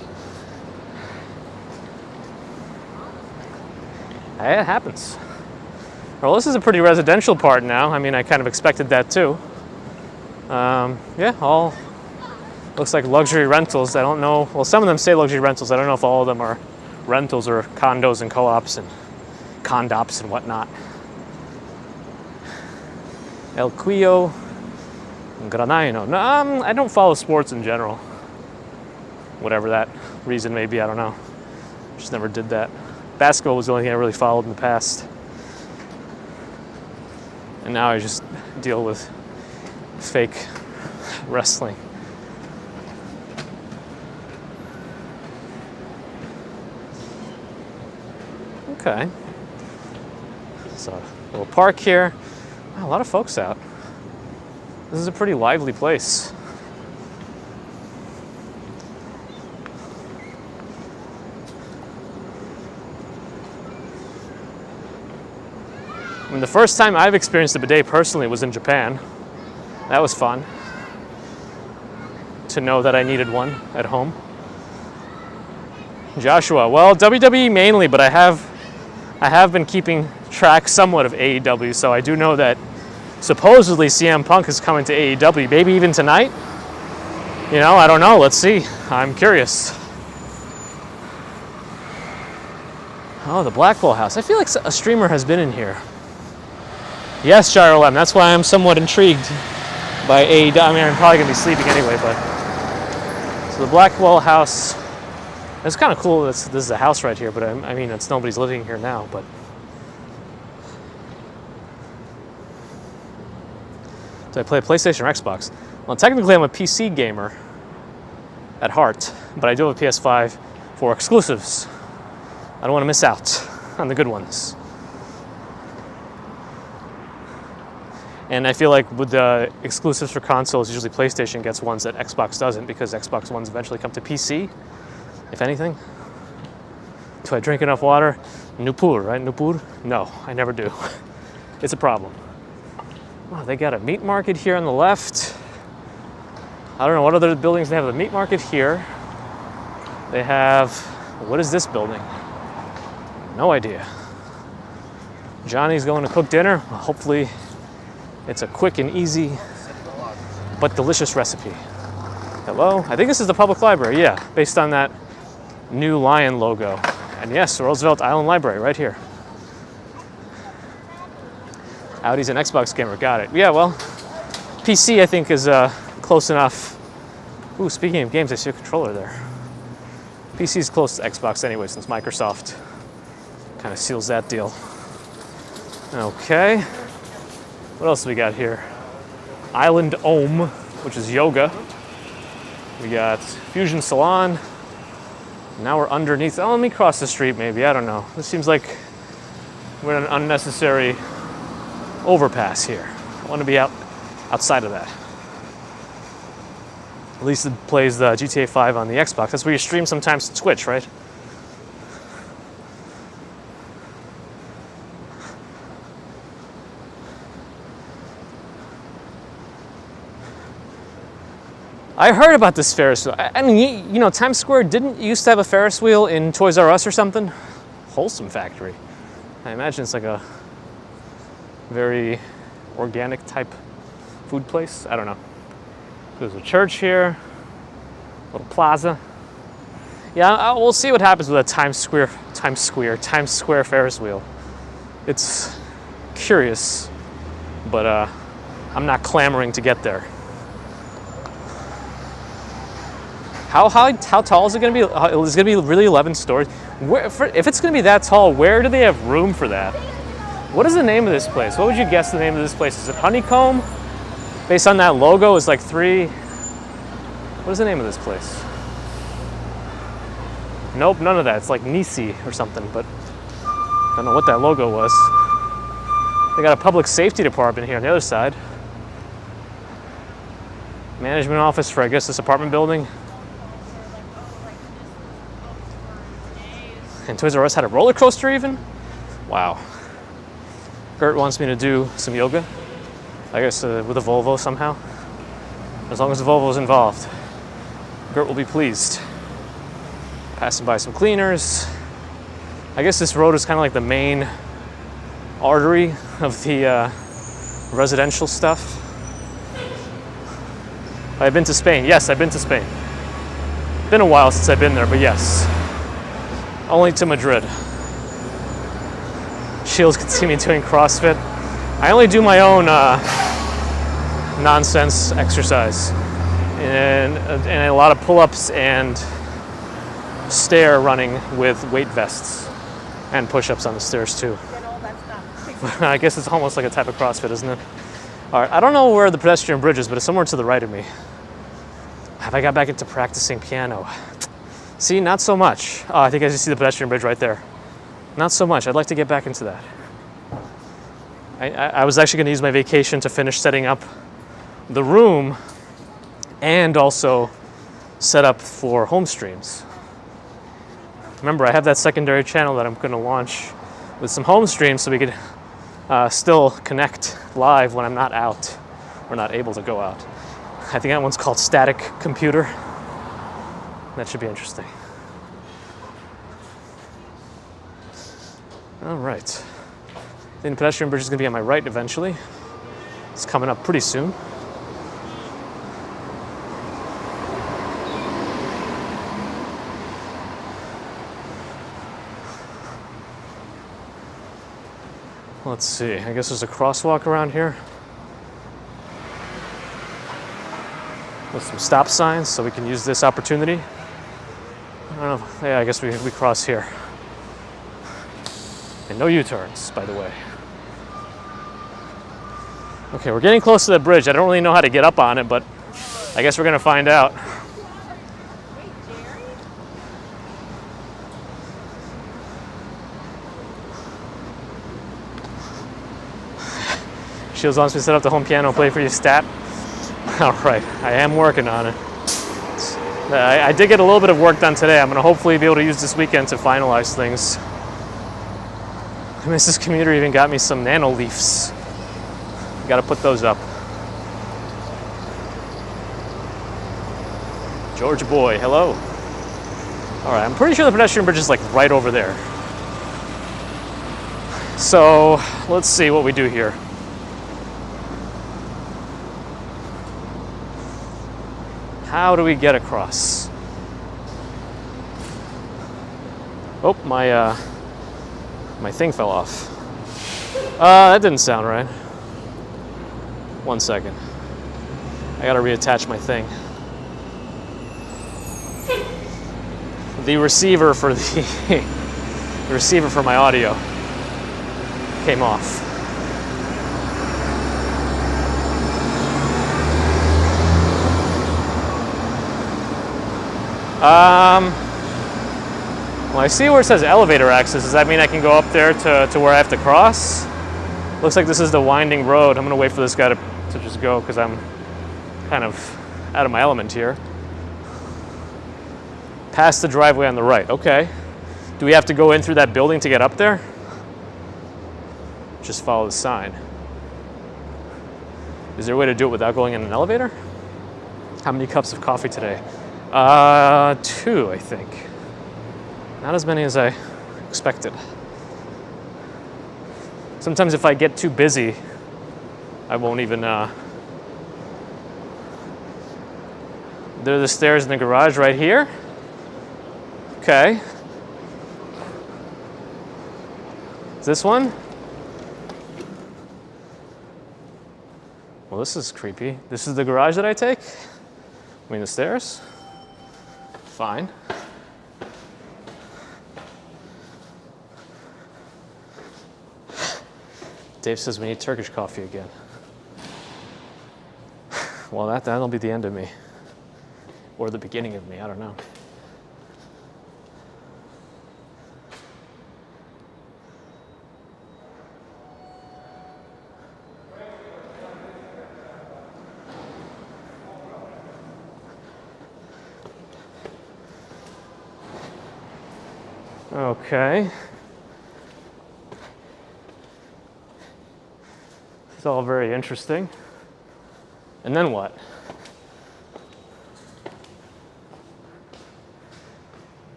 [SPEAKER 1] It happens. Well, this is a pretty residential part now. I mean, I kind of expected that too. Yeah, all looks like luxury rentals. I don't know. Well, some of them say luxury rentals. I don't know if all of them are rentals or condos and co-ops and condops and whatnot. El Cuyo, Granano. No, I don't follow sports in general. Whatever that reason may be, I don't know. Just never did that. Basketball was the only thing I really followed in the past. And now I just deal with fake wrestling. Okay. So, a little park here. Wow, a lot of folks out. This is a pretty lively place. I mean, the first time I've experienced a bidet personally was in Japan. That was fun. To know that I needed one at home. Joshua, well, WWE mainly, but I have been keeping track somewhat of AEW, so I do know that supposedly CM Punk is coming to AEW, maybe even tonight. You know, I don't know. Let's see. I'm curious. Oh, the Blackwell House. I feel like a streamer has been in here. Yes, Gyro M. That's why I'm somewhat intrigued by AEW. I mean, I'm probably going to be sleeping anyway, but... So the Blackwell House... It's kind of cool. This is a house right here, but I mean, it's nobody's living here now, but... Do I play PlayStation or Xbox? Well, technically I'm a PC gamer at heart, but I do have a PS5 for exclusives. I don't want to miss out on the good ones. And I feel like with the exclusives for consoles, usually PlayStation gets ones that Xbox doesn't, because Xbox ones eventually come to PC, if anything. Do I drink enough water? Nupur, right? Nupur? No, I never do. It's a problem. Oh, they got a meat market here on the left. I don't know what other buildings they have. The meat market here. They have, what is this building? No idea. Johnny's going to cook dinner. Well, hopefully it's a quick and easy but delicious recipe. Hello? I think this is the public library, yeah, based on that new lion logo. And yes, the Roosevelt Island Library right here. Audi's an Xbox gamer, got it. Yeah, well, PC I think is close enough. Ooh, speaking of games, I see a controller there. PC is close to Xbox anyway, since Microsoft kind of seals that deal. Okay. What else do we got here? Island Om, which is yoga. We got Fusion Salon. Now we're underneath. Oh, let me cross the street maybe. I don't know. This seems like we're in an unnecessary overpass here. I want to be outside of that. At least it plays the GTA 5 on the Xbox. That's where you stream sometimes to Twitch, right? I heard about this Ferris wheel. I mean, you know, Times Square didn't used to have a Ferris wheel in Toys R Us or something? Wholesome Factory. I imagine it's like a very organic type food place. I don't know. There's a church here, a little plaza. Yeah, we'll see what happens with a Times Square Ferris wheel. It's curious, but I'm not clamoring to get there. How tall is it going to be? Is it going to be really 11 stories? If it's going to be that tall, where do they have room for that? What is the name of this place? What would you guess the name of this place? Is it Honeycomb? Based on that logo, it's like 3. What is the name of this place? Nope, none of that. It's like NYC or something, but I don't know what that logo was. They got a public safety department here on the other side. Management office for, I guess, this apartment building. And Toys R Us had a roller coaster even? Wow. Gert wants me to do some yoga. I guess with a Volvo somehow. As long as the Volvo is involved, Gert will be pleased. Passing by some cleaners. I guess this road is kind of like the main artery of the residential stuff. I've been to Spain. Yes, I've been to Spain. Been a while since I've been there, but yes. Only to Madrid. Shields can see me doing CrossFit. I only do my own nonsense exercise, and a lot of pull-ups and stair running with weight vests, and push-ups on the stairs too. I guess it's almost like a type of CrossFit, isn't it? All right, I don't know where the pedestrian bridge is, but it's somewhere to the right of me. Have I got back into practicing piano? See, not so much. Oh, I think I just see the pedestrian bridge right there. Not so much. I'd like to get back into that. I was actually going to use my vacation to finish setting up the room and also set up for home streams. Remember, I have that secondary channel that I'm going to launch with some home streams so we could still connect live when I'm not out or not able to go out. I think that one's called Static Computer. That should be interesting. All right. I think the pedestrian bridge is going to be on my right eventually. It's coming up pretty soon. Let's see, I guess there's a crosswalk around here with some stop signs, so we can use this opportunity. I don't know, yeah, I guess we cross here. And no U-turns, by the way. Okay, we're getting close to the bridge. I don't really know how to get up on it, but I guess we're gonna find out. Shields wants me to set up the home piano and play for you, stat. All right, I am working on it. I did get a little bit of work done today. I'm gonna hopefully be able to use this weekend to finalize things. Mrs. Commuter even got me some nano leaves. Gotta put those up. George Boy, hello. All right, I'm pretty sure the pedestrian bridge is like right over there. So let's see what we do here. How do we get across? Oh, my thing fell off. That didn't sound right. 1 second. I gotta reattach my thing. The receiver for the receiver for my audio came off. Well, I see where it says elevator access. Does that mean I can go up there to where I have to cross? Looks like this is the winding road. I'm gonna wait for this guy to just go because I'm kind of out of my element here. Past the driveway on the right, okay. Do we have to go in through that building to get up there? Just follow the sign. Is there a way to do it without going in an elevator? How many cups of coffee today? 2, I think. Not as many as I expected. Sometimes if I get too busy, I won't even, there are the stairs in the garage right here. Okay. Is this one? Well, this is creepy. This is the garage that I take? I mean, the stairs? Fine. Dave says we need Turkish coffee again. Well, that'll be the end of me. Or the beginning of me, I don't know. Okay. It's all very interesting. And then what?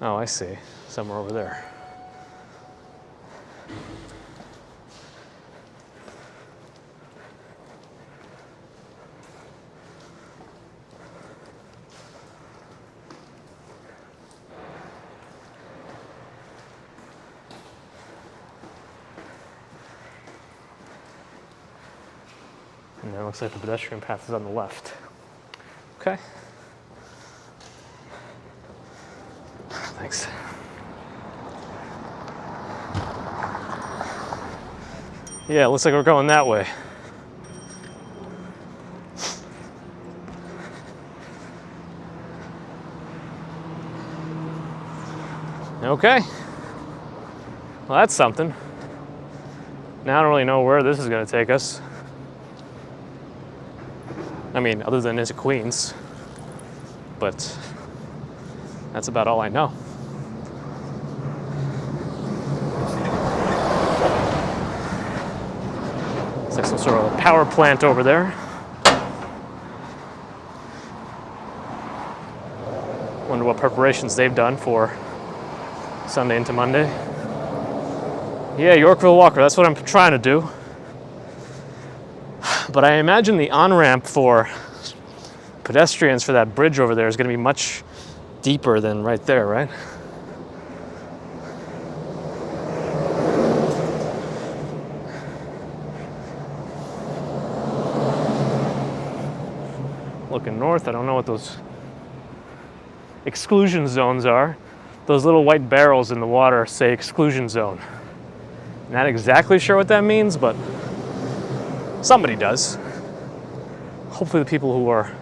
[SPEAKER 1] Oh, I see. Somewhere over there. And then it looks like the pedestrian path is on the left. Okay. Thanks. Yeah, it looks like we're going that way. Okay. Well, that's something. Now I don't really know where this is going to take us. I mean, other than into Queens. But that's about all I know. It's like some sort of power plant over there. Wonder what preparations they've done for Sunday into Monday. Yeah, Yorkville Walker, that's what I'm trying to do. But I imagine the on-ramp for pedestrians for that bridge over there is going to be much deeper than right there, right? looking north. I don't know what those exclusion zones are. Those little white barrels in the water say exclusion zone. Not exactly sure what that means, but somebody does. Hopefully the people who are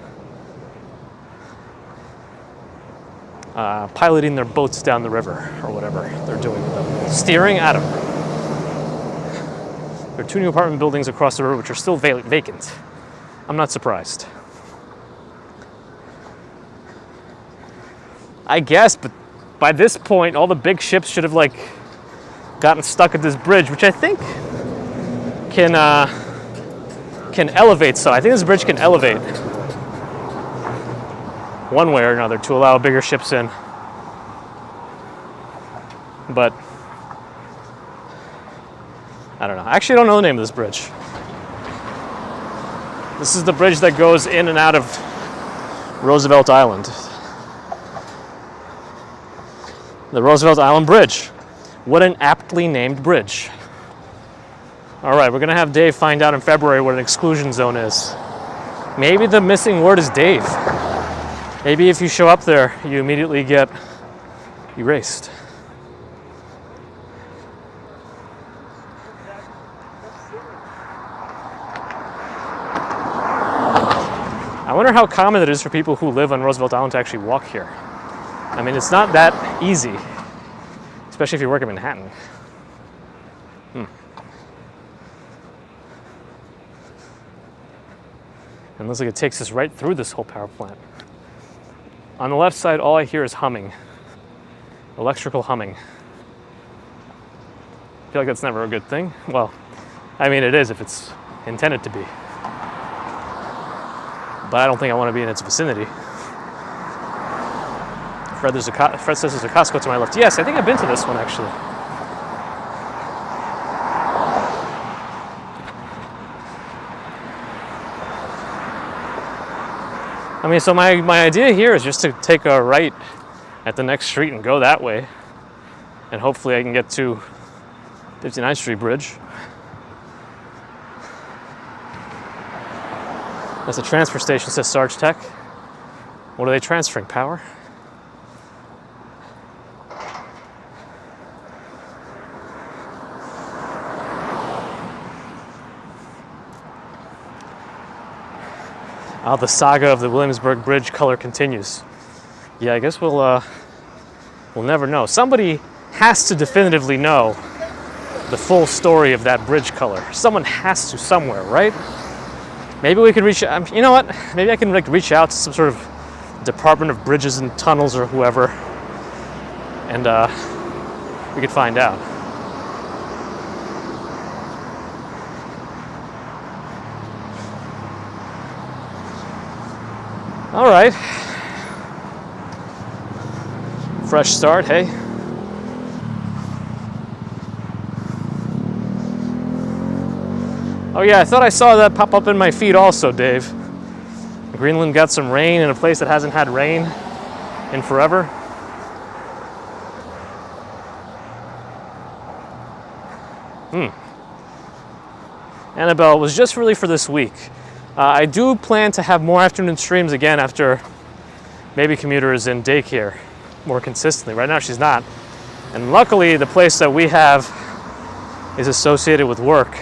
[SPEAKER 1] piloting their boats down the river or whatever they're doing with them. Steering at them. There are 2 new apartment buildings across the river which are still vacant. I'm not surprised. I guess, but by this point, all the big ships should have gotten stuck at this bridge, which I think can elevate. So I think this bridge can elevate one way or another to allow bigger ships in. But I don't know. I actually don't know the name of this bridge. This is the bridge that goes in and out of Roosevelt Island. The Roosevelt Island Bridge. What an aptly named bridge. All right, we're gonna have Dave find out in February what an exclusion zone is. Maybe the missing word is Dave. Maybe if you show up there, you immediately get erased. I wonder how common it is for people who live on Roosevelt Island to actually walk here. I mean, it's not that easy, especially if you work in Manhattan. And looks like it takes us right through this whole power plant. On the left side, all I hear is humming. Electrical humming. I feel like that's never a good thing. Well, I mean, it is if it's intended to be. But I don't think I want to be in its vicinity. Fred says there's a Costco to my left. Yes, I think I've been to this one actually. I mean, so my idea here is just to take a right at the next street and go that way. And hopefully I can get to 59th Street Bridge. That's a transfer station, says Sarge Tech. What are they transferring? Power? The saga of the Williamsburg Bridge color continues. Yeah, I guess we'll never know. Somebody has to definitively know the full story of that bridge color. Someone has to somewhere, right? Maybe we could reach. You know what? Maybe I can reach out to some sort of Department of Bridges and Tunnels or whoever, and we could find out. All right. Fresh start, hey? Oh yeah, I thought I saw that pop up in my feed also, Dave. Greenland got some rain in a place that hasn't had rain in forever. Annabelle, was just really for this week. I do plan to have more afternoon streams again after baby commuter is in daycare more consistently. Right now she's not. And luckily the place that we have is associated with work,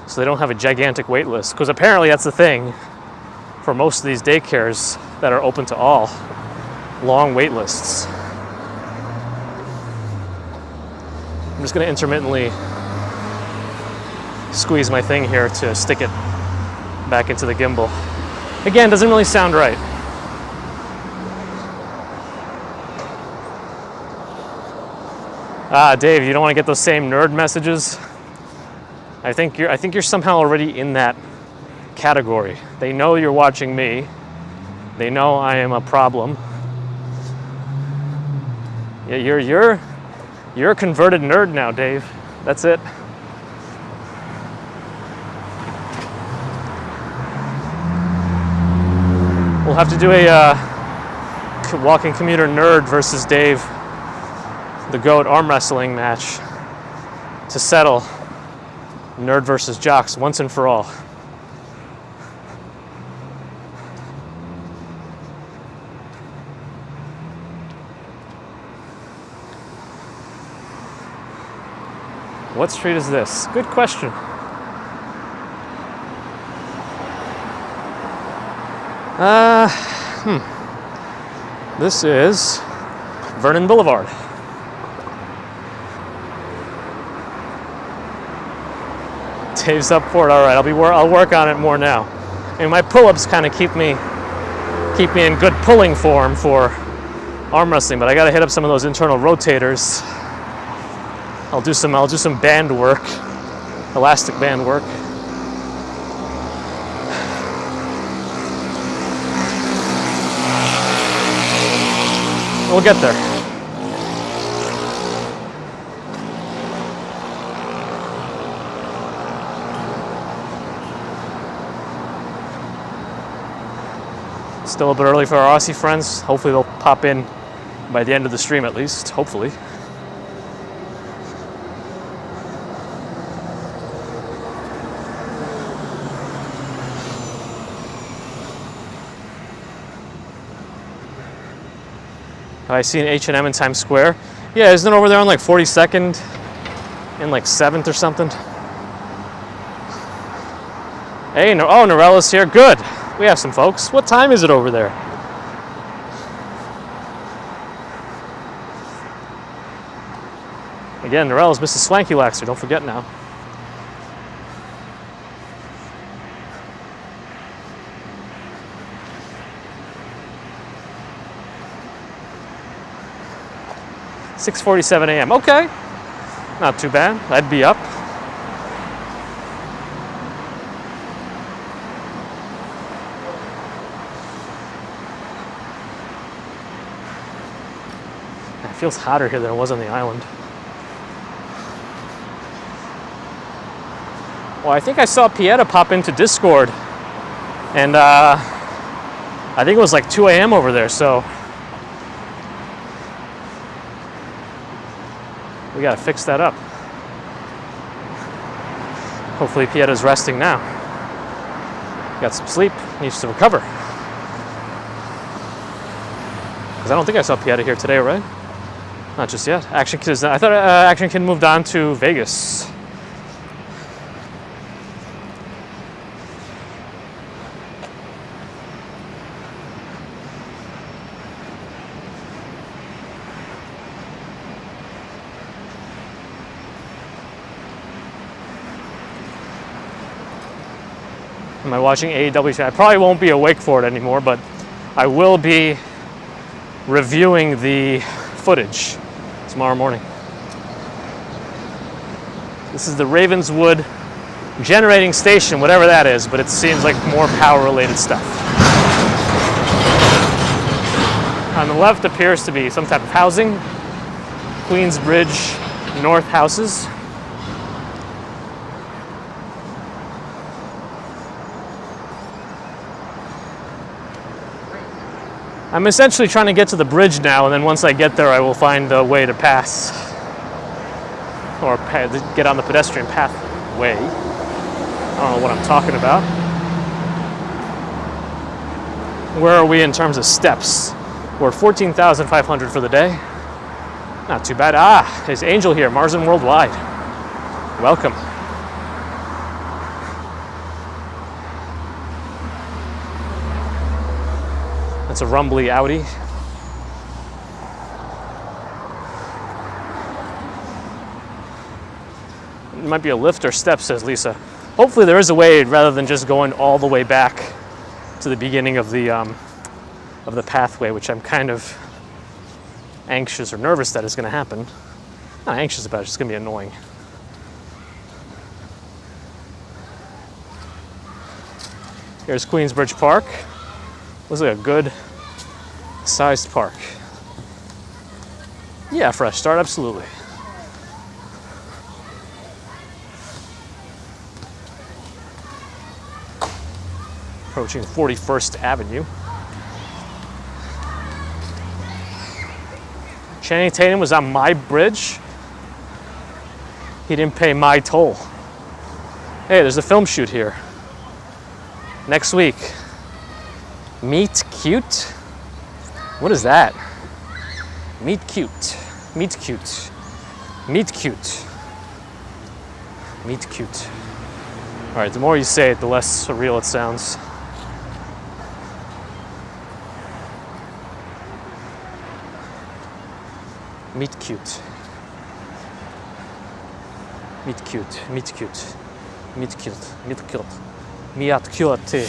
[SPEAKER 1] so they don't have a gigantic wait list. Because apparently that's the thing for most of these daycares that are open to all, long wait lists. I'm just gonna intermittently squeeze my thing here to stick it back into the gimbal. Again, doesn't really sound right. Dave, you don't want to get those same nerd messages? I think you're somehow already in that category. They know you're watching me. They know I am a problem. Yeah, you're a converted nerd now, Dave. That's it. We'll have to do a walking commuter nerd versus Dave, the GOAT arm wrestling match to settle nerd versus jocks once and for all. What street is this? Good question. This is Vernon Boulevard. Dave's up for it. All right, I'll work on it more now. And my pull-ups kind of keep me in good pulling form for arm wrestling, but I got to hit up some of those internal rotators. I'll do some band work, elastic band work. We'll get there. Still a bit early for our Aussie friends. Hopefully they'll pop in by the end of the stream at least, hopefully. I see an H&M in Times Square. Yeah, isn't it over there on like 42nd and like 7th or something? Hey, oh, Norella's here. Good. We have some folks. What time is it over there? Again, Norella's Mrs. Swanky Laxer. Don't forget now. "6:47 a.m. Okay, not too bad. I'd be up. It feels hotter here than it was on the island. Well, I think I saw Pieta pop into Discord, and I think it was like 2 a.m. over there, so we gotta fix that up. Hopefully Pieta's resting now. Got some sleep, needs to recover. Because I don't think I saw Pieta here today, right? Not just yet. Action Kid is, I thought Action Kid moved on to Vegas. Am I watching AEW? I probably won't be awake for it anymore, but I will be reviewing the footage tomorrow morning. This is the Ravenswood generating station, whatever that is, but it seems like more power-related stuff. On the left appears to be some type of housing. Queensbridge North houses. I'm essentially trying to get to the bridge now, and then once I get there, I will find a way to pass or get on the pedestrian pathway. I don't know what I'm talking about. Where are we in terms of steps? We're 14,500 for the day. Not too bad. Ah, there's Angel here, Marzen Worldwide. Welcome. That's a rumbly Audi. It might be a lift or step, says Lisa. Hopefully there is a way rather than just going all the way back to the beginning of the pathway, which I'm kind of anxious or nervous that is going to happen. Not anxious about it, it's just going to be annoying. Here's Queensbridge Park. Looks like a good sized park. Yeah, fresh start, absolutely. Approaching 41st Avenue. Channing Tatum was on my bridge. He didn't pay my toll. Hey, there's a film shoot here. Next week. Meet cute? What is that? Meet cute. Meet cute. Meet cute. Meet cute. All right, the more you say it, the less surreal it sounds. Meet cute. Meet cute. Meet cute. Meet cute. Meet cute. Meet cute.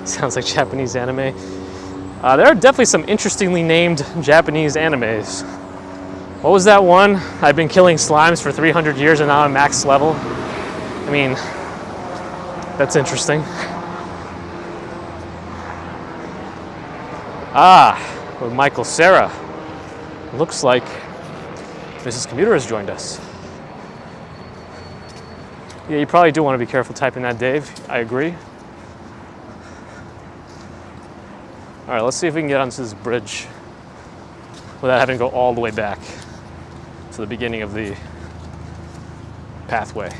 [SPEAKER 1] Sounds like Japanese anime. There are definitely some interestingly named Japanese animes. What was that one? I've been killing slimes for 300 years and now I'm max level. I mean, that's interesting. With Michael Cera. Looks like Mrs. Computer has joined us. Yeah, you probably do want to be careful typing that, Dave. I agree. All right, let's see if we can get onto this bridge without having to go all the way back to the beginning of the pathway.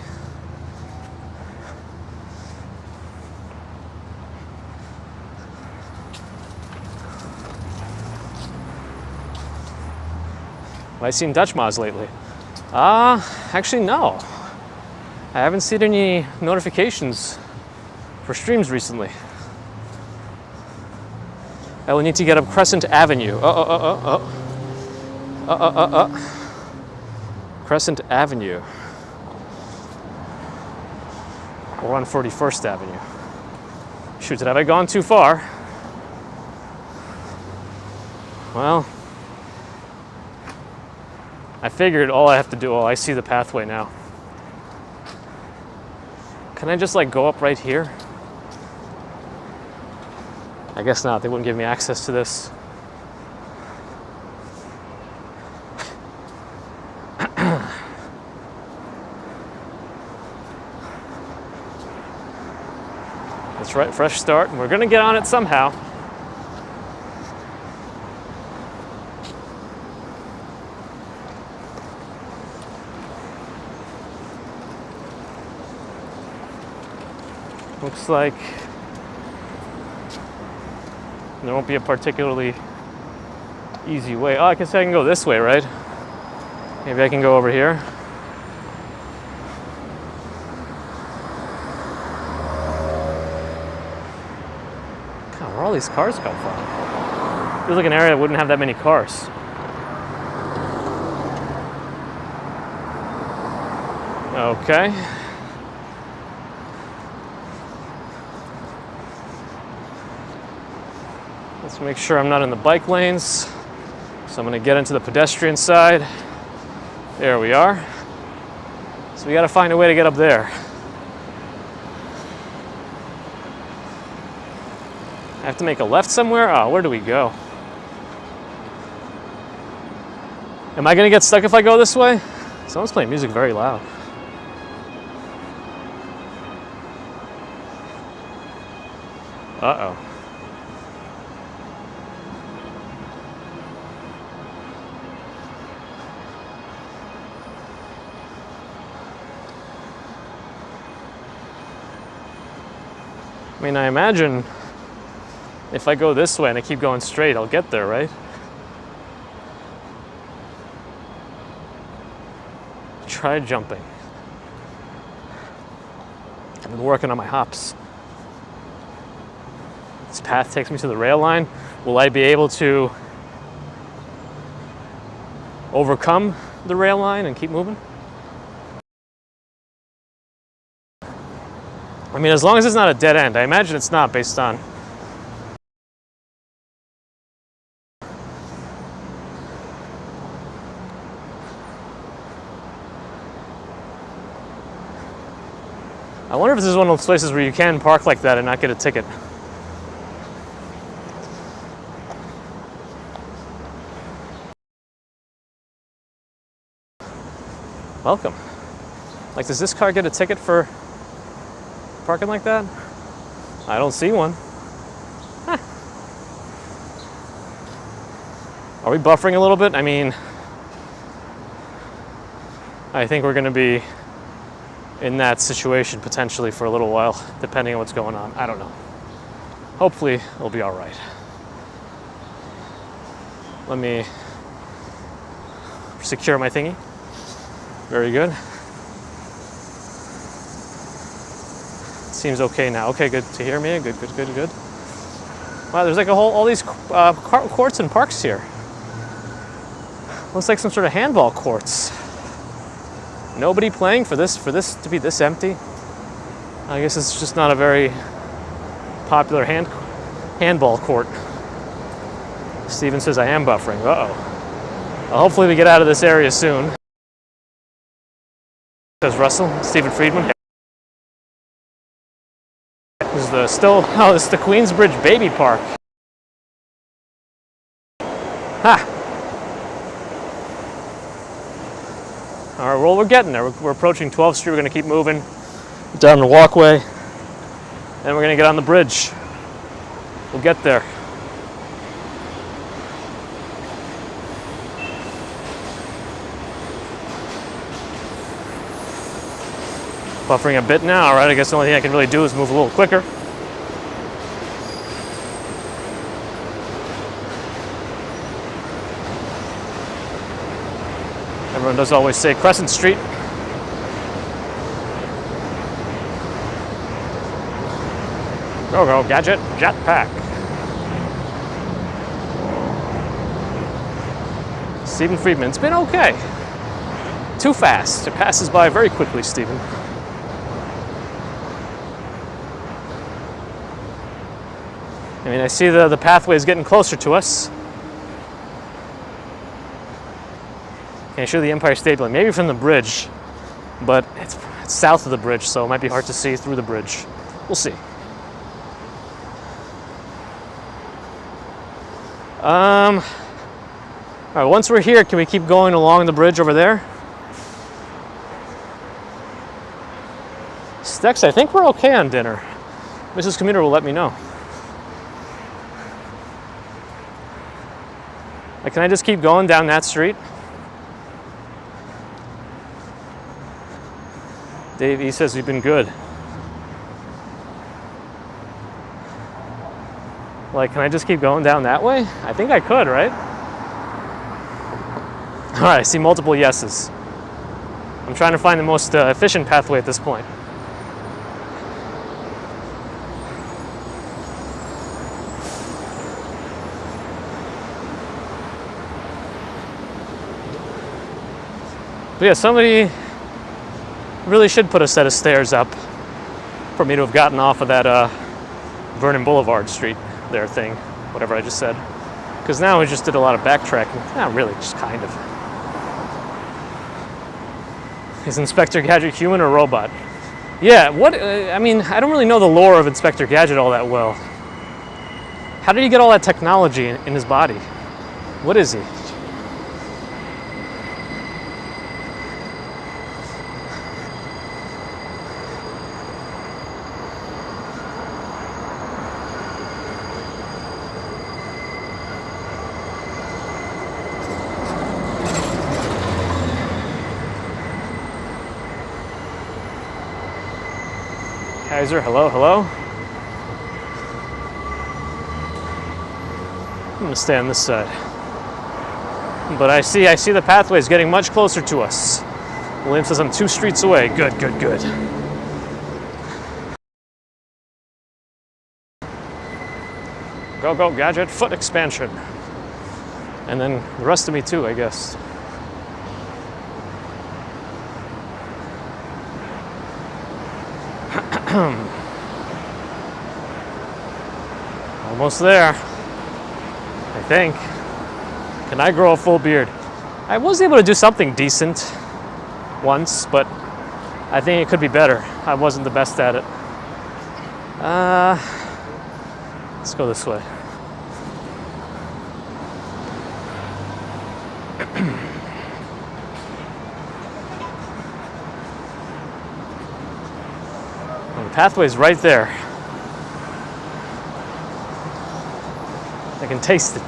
[SPEAKER 1] Have I seen Dutch mods lately? Actually no. I haven't seen any notifications for streams recently. I will need to get up Crescent Avenue. Crescent Avenue. Or on 41st Avenue. Shoot, have I gone too far? Well, I figured all I have to do, I see the pathway now. Can I just like go up right here? I guess not, they wouldn't give me access to this. That's right, fresh start, and we're gonna get on it somehow. Looks like there won't be a particularly easy way. Oh, I guess I can go this way, right? Maybe I can go over here. God, where all these cars come from? Feels like an area that wouldn't have that many cars. Okay. Let's make sure I'm not in the bike lanes. So I'm gonna get into the pedestrian side. There we are. So we gotta find a way to get up there. I have to make a left somewhere? Oh, where do we go? Am I gonna get stuck if I go this way? Someone's playing music very loud. Uh-oh. I mean, I imagine if I go this way and I keep going straight, I'll get there, right? Try jumping. I've been working on my hops. This path takes me to the rail line. Will I be able to overcome the rail line and keep moving? I mean, as long as it's not a dead end. I imagine it's not based on. I wonder if this is one of those places where you can park like that and not get a ticket. Welcome. Like, does this car get a ticket for parking like that? I don't see one. Huh. Are we buffering a little bit? I mean, I think we're going to be in that situation potentially for a little while, depending on what's going on. I don't know. Hopefully, it'll be all right. Let me secure my thingy. Very good. Seems okay now. Okay, good to hear me. Good, good, good, good. Wow, there's like all these courts and parks here. Looks like some sort of handball courts. Nobody playing for this to be this empty. I guess it's just not a very popular handball court. Steven says I am buffering. Uh-oh. Well, hopefully we get out of this area soon. Says Russell, Stephen Friedman. This is this is the Queensbridge Baby Park. Ha! All right, well, we're getting there. We're approaching 12th Street. We're going to keep moving down the walkway, and we're going to get on the bridge. We'll get there. Buffering a bit now, all right? I guess the only thing I can really do is move a little quicker. Everyone does always say Crescent Street. Go, go, gadget, jetpack. Stephen Friedman, it's been okay. Too fast. It passes by very quickly, Stephen. I mean, I see the pathway is getting closer to us. Can't show the Empire State Building, maybe from the bridge, but it's south of the bridge, so it might be hard to see through the bridge. We'll see. All right, once we're here, can we keep going along the bridge over there? Stex, I think we're okay on dinner. Mrs. Commuter will let me know. Can I just keep going down that street? Dave, he says we've been good. Can I just keep going down that way? I think I could, right? All right, I see multiple yeses. I'm trying to find the most efficient pathway at this point. But yeah, somebody really should put a set of stairs up for me to have gotten off of that Vernon Boulevard Street there thing, whatever I just said. Because now we just did a lot of backtracking. Not really, just kind of. Is Inspector Gadget human or robot? Yeah, I mean, I don't really know the lore of Inspector Gadget all that well. How did he get all that technology in his body? What is he? Kaiser, hello, hello. I'm gonna stay on this side. But I see the pathway is getting much closer to us. William says I'm 2 streets away. Good, good, good. Go, go, Gadget, foot expansion. And then the rest of me too, I guess. Almost there, I think. Can I grow a full beard? I was able to do something decent once, but I think it could be better. I wasn't the best at it. Let's go this way. The pathway's right there. I can taste it.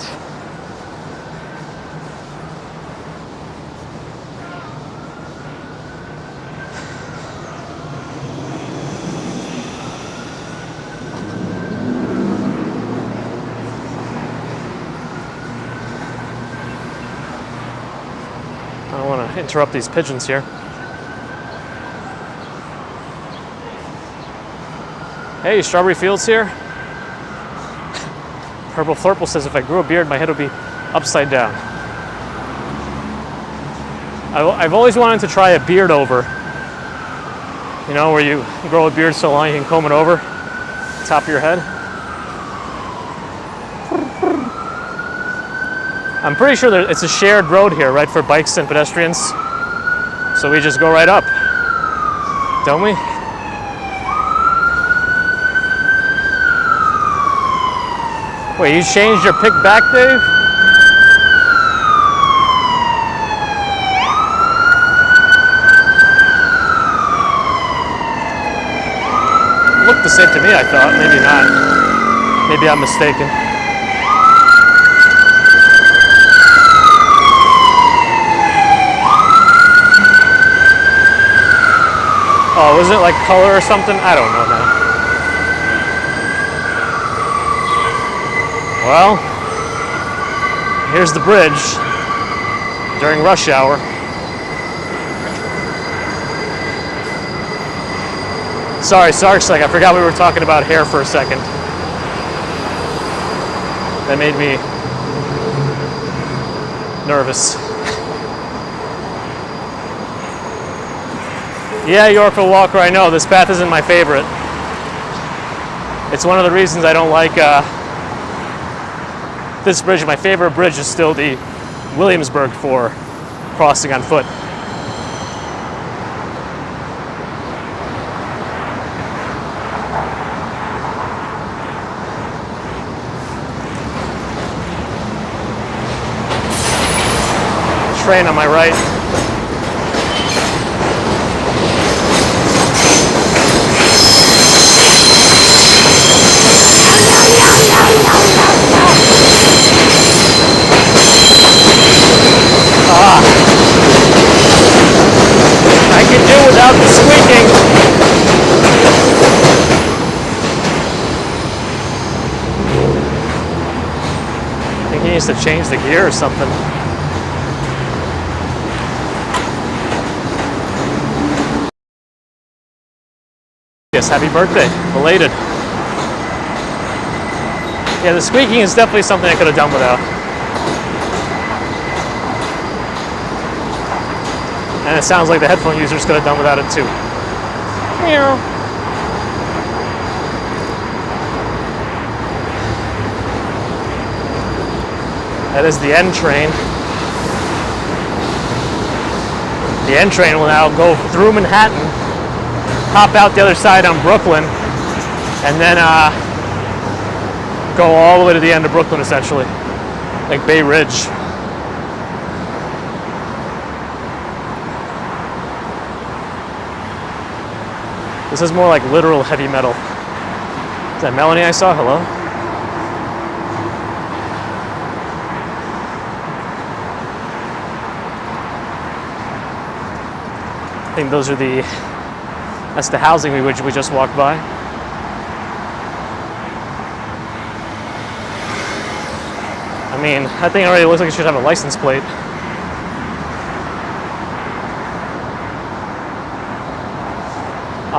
[SPEAKER 1] I don't want to interrupt these pigeons here. Hey, Strawberry Fields here. Purple Flurple says if I grew a beard, my head would be upside down. I've always wanted to try a beard over. You know, where you grow a beard so long you can comb it over the top of your head. I'm pretty sure that it's a shared road here, right, for bikes and pedestrians. So we just go right up, don't we? Wait, you changed your pick back, Dave? Looked the same to me, I thought. Maybe not. Maybe I'm mistaken. Oh, was it like color or something? I don't know now. Well, here's the bridge during rush hour. Sorry, Sark's, I forgot we were talking about hair for a second. That made me nervous. Yeah, Yorkville Walker, I know, this path isn't my favorite. It's one of the reasons I don't like this bridge. My favorite bridge is still the Williamsburg for crossing on foot. Train on my right. I can do without the squeaking. I think he needs to change the gear or something. Yes, happy birthday, belated. Yeah, the squeaking is definitely something I could have done without. And it sounds like the headphone users could have done without it too. Meow. That is the N train. The N train will now go through Manhattan, hop out the other side on Brooklyn, and then go all the way to the end of Brooklyn, essentially, like Bay Ridge. This is more like literal heavy metal. Is that Melanie I saw? Hello? I think those are that's the housing we just walked by. I mean, that thing already looks like it should have a license plate.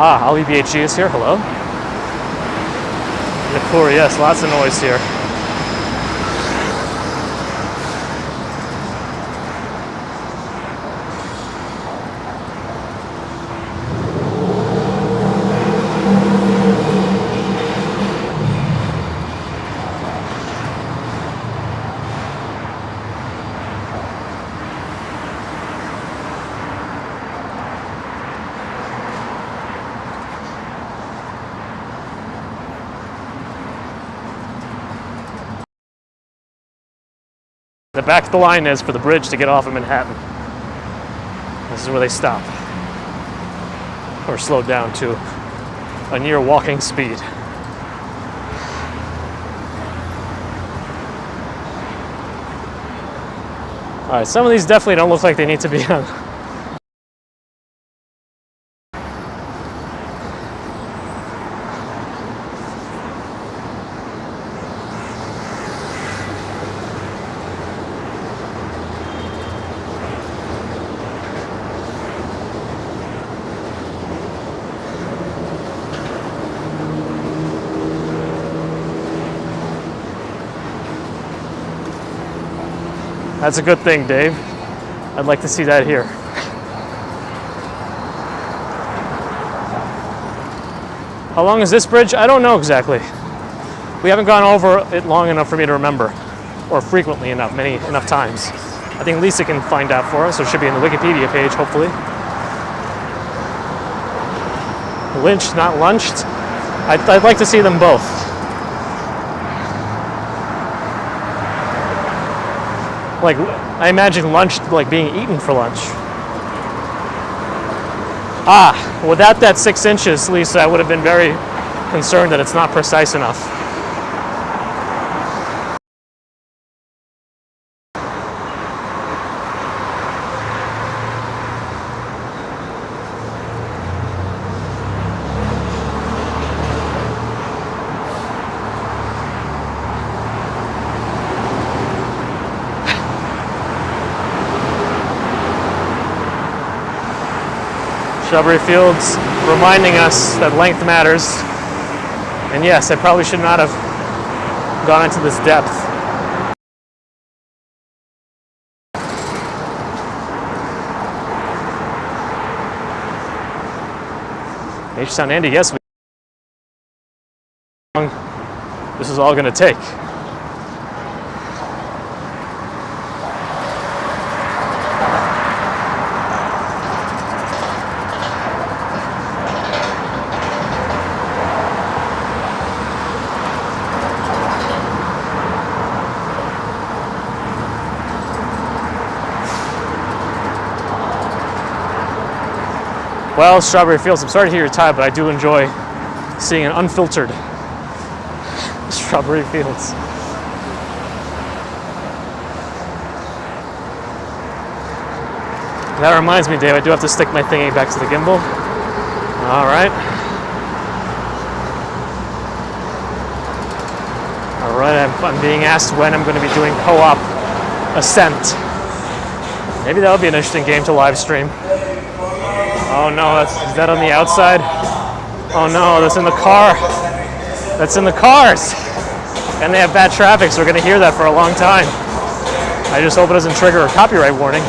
[SPEAKER 1] Ah, Ali BHG is here, hello. Nakura, yes, lots of noise here. The back of the line is for the bridge to get off of Manhattan. This is where they stop. Or slow down to a near walking speed. Alright, some of these definitely don't look like they need to be on. That's a good thing, Dave. I'd like to see that here. How long is this bridge? I don't know exactly. We haven't gone over it long enough for me to remember, or frequently enough, enough times. I think Lisa can find out for us, so it should be in the Wikipedia page, hopefully. Lynched, not lunched. I'd like to see them both. Like, I imagine lunch like being eaten for lunch. Without that 6 inches, Lisa, I would have been very concerned that it's not precise enough. Strawberry fields reminding us that length matters. And yes, I probably should not have gone into this depth. H-Town Andy, yes, this is all going to take. Well, Strawberry Fields, I'm sorry to hear you're tired, but I do enjoy seeing an unfiltered Strawberry Fields. That reminds me, Dave, I do have to stick my thingy back to the gimbal. All right. All right, I'm being asked when I'm going to be doing co-op Ascent. Maybe that'll be an interesting game to live stream. Oh no, is that on the outside? Oh no, that's in the car. That's in the cars. And they have bad traffic, so we're gonna hear that for a long time. I just hope it doesn't trigger a copyright warning.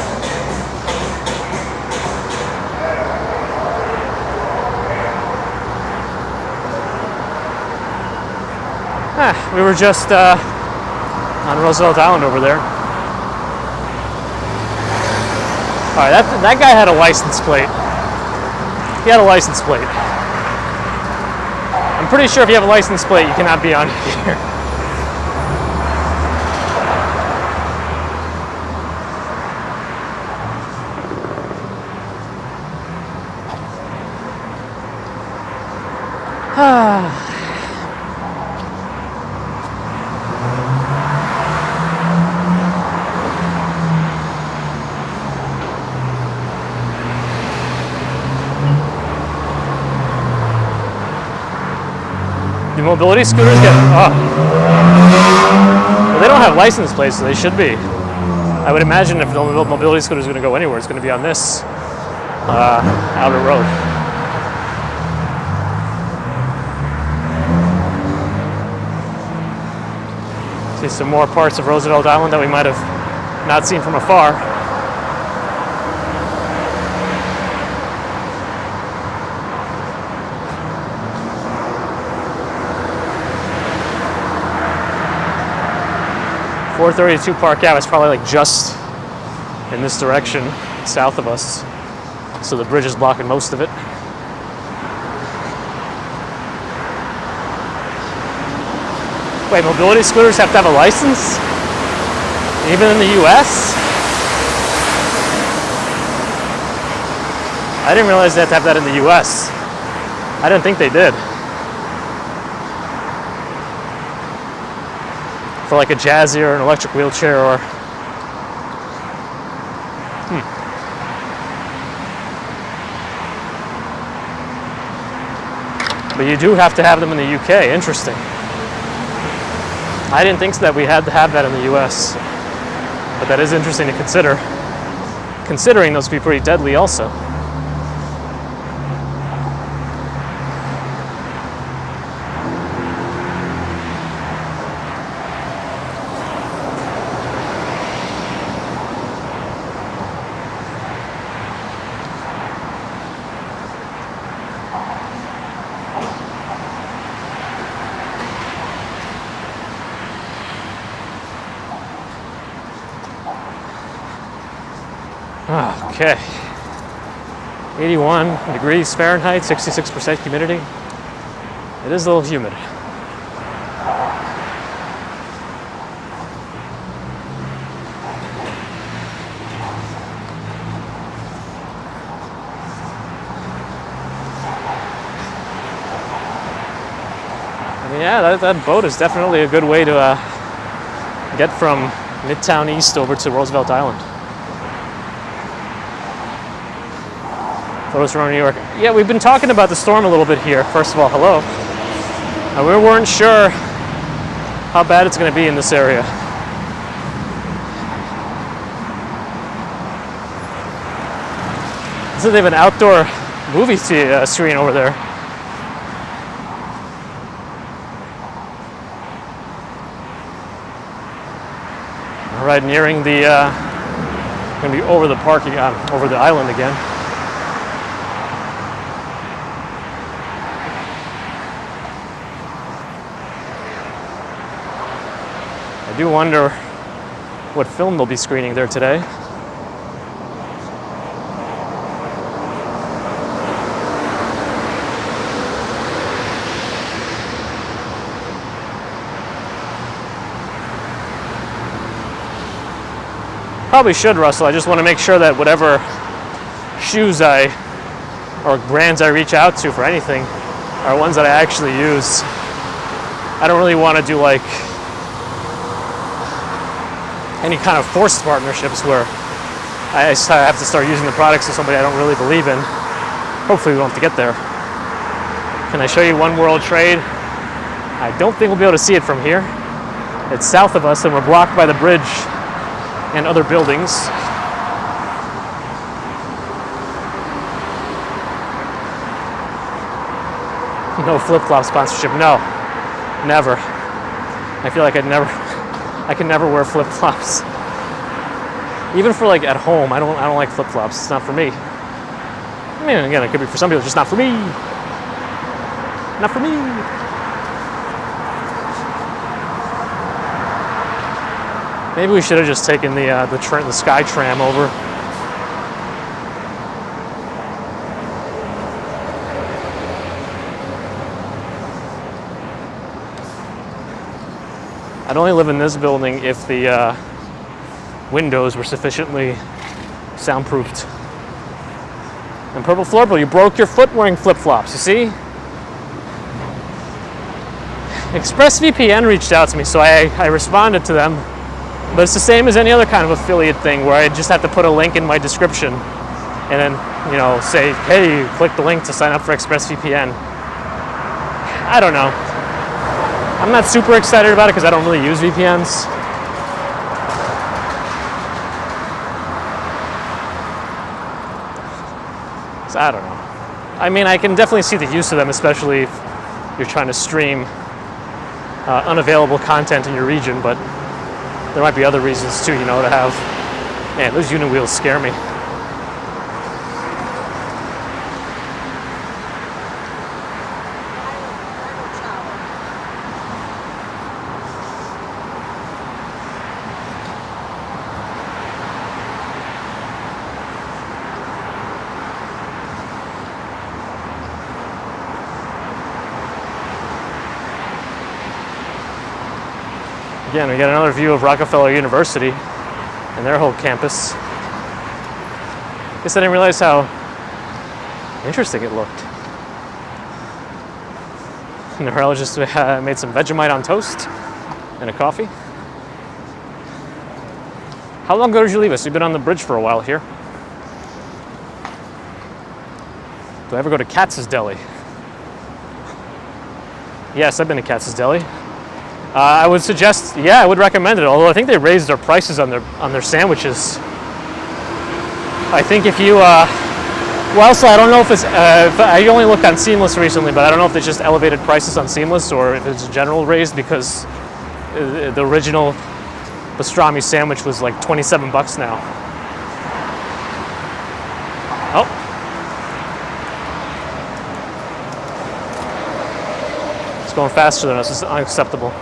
[SPEAKER 1] We were just on Roosevelt Island over there. All right, that guy had a license plate. He had a license plate. I'm pretty sure if you have a license plate, you cannot be on here. Do mobility scooters get... Well, they don't have license plates, so they should be. I would imagine if the mobility scooter is going to go anywhere, it's going to be on this outer road. See some more parts of Roosevelt Island that we might have not seen from afar. .432 Park Ave is probably like just in this direction, south of us. So the bridge is blocking most of it. Wait, mobility scooters have to have a license? Even in the US? I didn't realize they had to have that in the US. I didn't think they did. For like a jazzy or an electric wheelchair or... But you do have to have them in the UK. Interesting. I didn't think that we had to have that in the US. But that is interesting to consider. Considering those would be pretty deadly also. Okay. 81 degrees Fahrenheit, 66% humidity. It is a little humid. Yeah, that boat is definitely a good way to get from Midtown East over to Roosevelt Island. Photos from New York. Yeah, we've been talking about the storm a little bit here. First of all, hello. We weren't sure how bad it's going to be in this area. So they have an outdoor movie screen over there. Right, nearing the, going to be over the parking, over the island again. I do wonder what film they'll be screening there today. Probably should, Russell. I just want to make sure that whatever shoes or brands I reach out to for anything are ones that I actually use. I don't really want to do like any kind of forced partnerships where I have to start using the products of somebody I don't really believe in. Hopefully we won't have to get there. Can I show you One World Trade? I don't think we'll be able to see it from here. It's south of us and we're blocked by the bridge and other buildings. No flip-flop sponsorship. No, never. I feel like I can never wear flip-flops. Even for like at home, I don't like flip-flops. It's not for me. I mean, again, it could be for some people, just not for me. Not for me. Maybe we should have just taken the Sky Tram over. I'd only live in this building if the windows were sufficiently soundproofed. And Purple Floorboard, you broke your foot wearing flip-flops, you see? ExpressVPN reached out to me, so I responded to them. But it's the same as any other kind of affiliate thing where I just have to put a link in my description and then, you know, say, hey, click the link to sign up for ExpressVPN. I don't know. I'm not super excited about it because I don't really use VPNs. So I don't know. I mean, I can definitely see the use of them, especially if you're trying to stream unavailable content in your region, but there might be other reasons too, you know, to have. Man, those unit wheels scare me. Again, we got another view of Rockefeller University and their whole campus. Guess I didn't realize how interesting it looked. Norella just made some Vegemite on toast and a coffee. How long ago did you leave us? We've been on the bridge for a while here. Do I ever go to Katz's Deli? Yes, I've been to Katz's Deli. I would suggest, yeah, I would recommend it. Although I think they raised their prices on their sandwiches. I think if you, well, so I don't know if it's. I only looked on Seamless recently, but I don't know if it's just elevated prices on Seamless or if it's general raised because the original pastrami sandwich was like $27 now. Oh. It's going faster than us. This is unacceptable.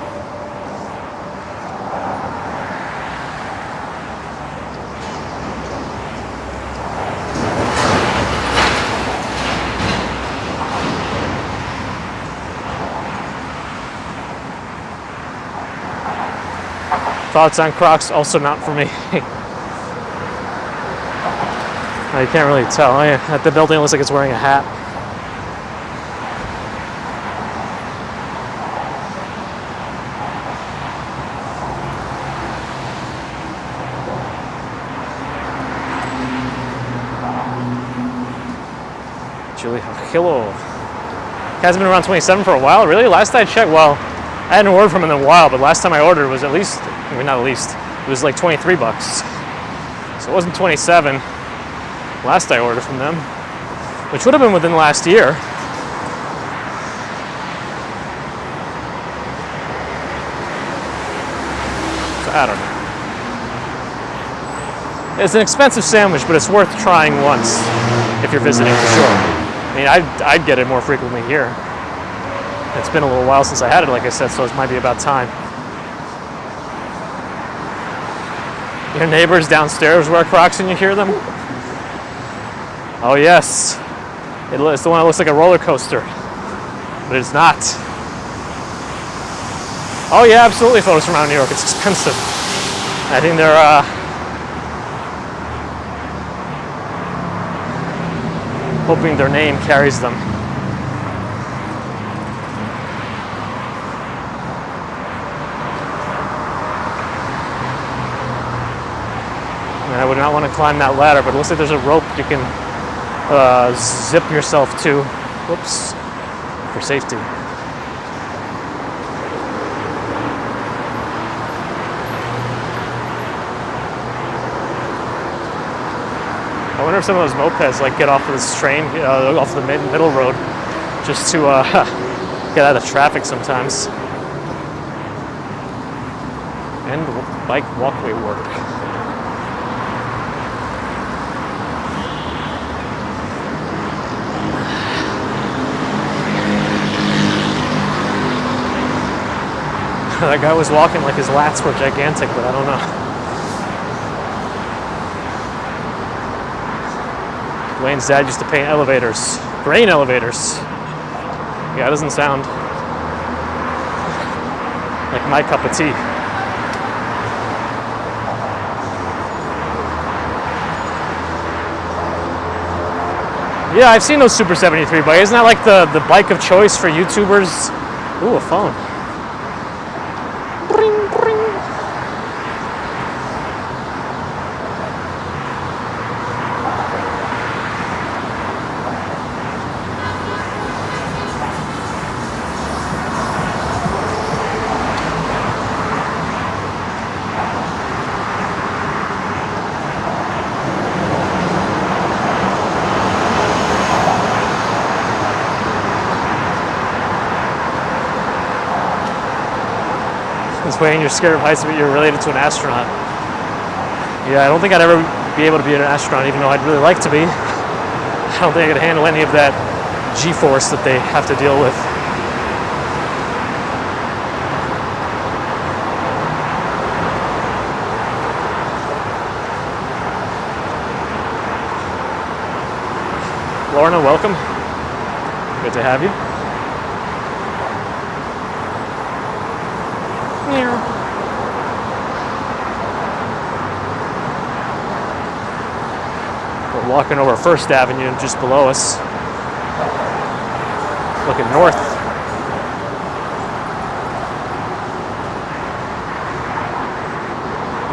[SPEAKER 1] Thoughts on Crocs? Also not for me. You can't really tell. Oh, yeah. At the building, it looks like it's wearing a hat. Julie Hillo. Hasn't been around 27 for a while, really? Last I checked, well, I hadn't ordered from him in a while, but last time I ordered was at least, I mean, not at least, it was like 23 bucks. So it wasn't 27 last I ordered from them, which would have been within the last year. So I don't know. It's an expensive sandwich, but it's worth trying once if you're visiting for sure. I mean, I'd get it more frequently here. It's been a little while since I had it, like I said, so it might be about time. Your neighbors downstairs wear Crocs and you hear them? Oh yes. It's the one that looks like a roller coaster, but it's not. Oh yeah, absolutely photos from around New York. It's expensive. I think they're hoping their name carries them. I would not want to climb that ladder, but it looks like there's a rope you can zip yourself to. Whoops. For safety. I wonder if some of those mopeds like get off of this train, off the middle road, just to get out of traffic sometimes. And bike walkway work. That guy was walking like his lats were gigantic, but I don't know. Wayne's dad used to paint elevators, grain elevators. Yeah, it doesn't sound like my cup of tea. Yeah, I've seen those Super 73 bikes. Isn't that like the bike of choice for YouTubers? Ooh, a phone. Wayne, you're scared of heights, but you're related to an astronaut. Yeah, I don't think I'd ever be able to be an astronaut, even though I'd really like to be. I don't think I could handle any of that G-force that they have to deal with. Lorna, welcome. Good to have you. We're walking over First Avenue just below us, looking north.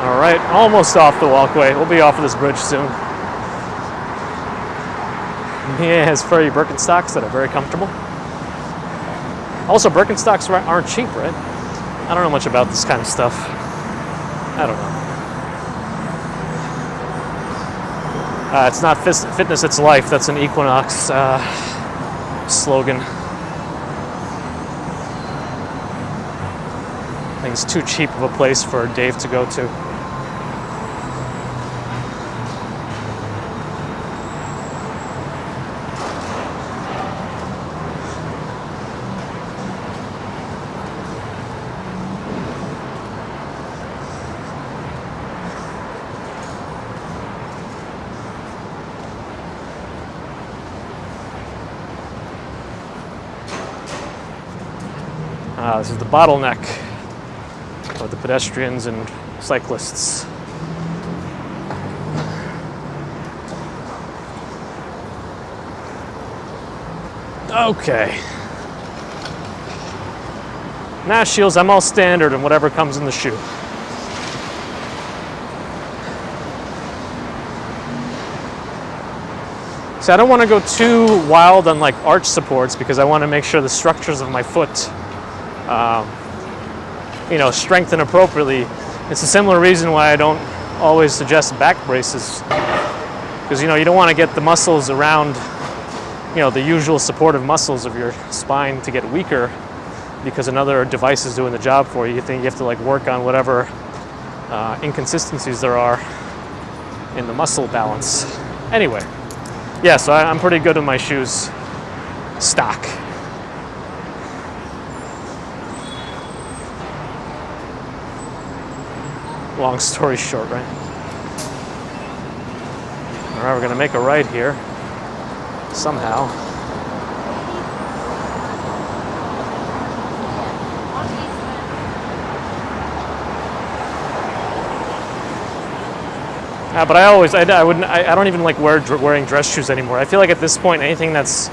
[SPEAKER 1] All right, almost off the walkway. We'll be off of this bridge soon. Mia has furry Birkenstocks that are very comfortable. Also, Birkenstocks aren't cheap, right? I don't know much about this kind of stuff. I don't know. It's not fitness, it's life. That's an Equinox slogan. I think it's too cheap of a place for Dave to go to. This is the bottleneck. for the pedestrians and cyclists. Okay. Nah, Shields, I'm all standard and whatever comes in the shoe. So I don't want to go too wild on like arch supports because I want to make sure the structures of my foot, strengthen appropriately. It's a similar reason why I don't always suggest back braces, because you don't want to get the muscles around, the usual supportive muscles of your spine to get weaker because another device is doing the job for you. You think you have to like work on whatever inconsistencies there are in the muscle balance. Anyway. Yeah, so I'm pretty good with my shoes stock. Long story short, right? All right, we're gonna make a right here, somehow. But I don't even like wearing dress shoes anymore. I feel like at this point, anything that's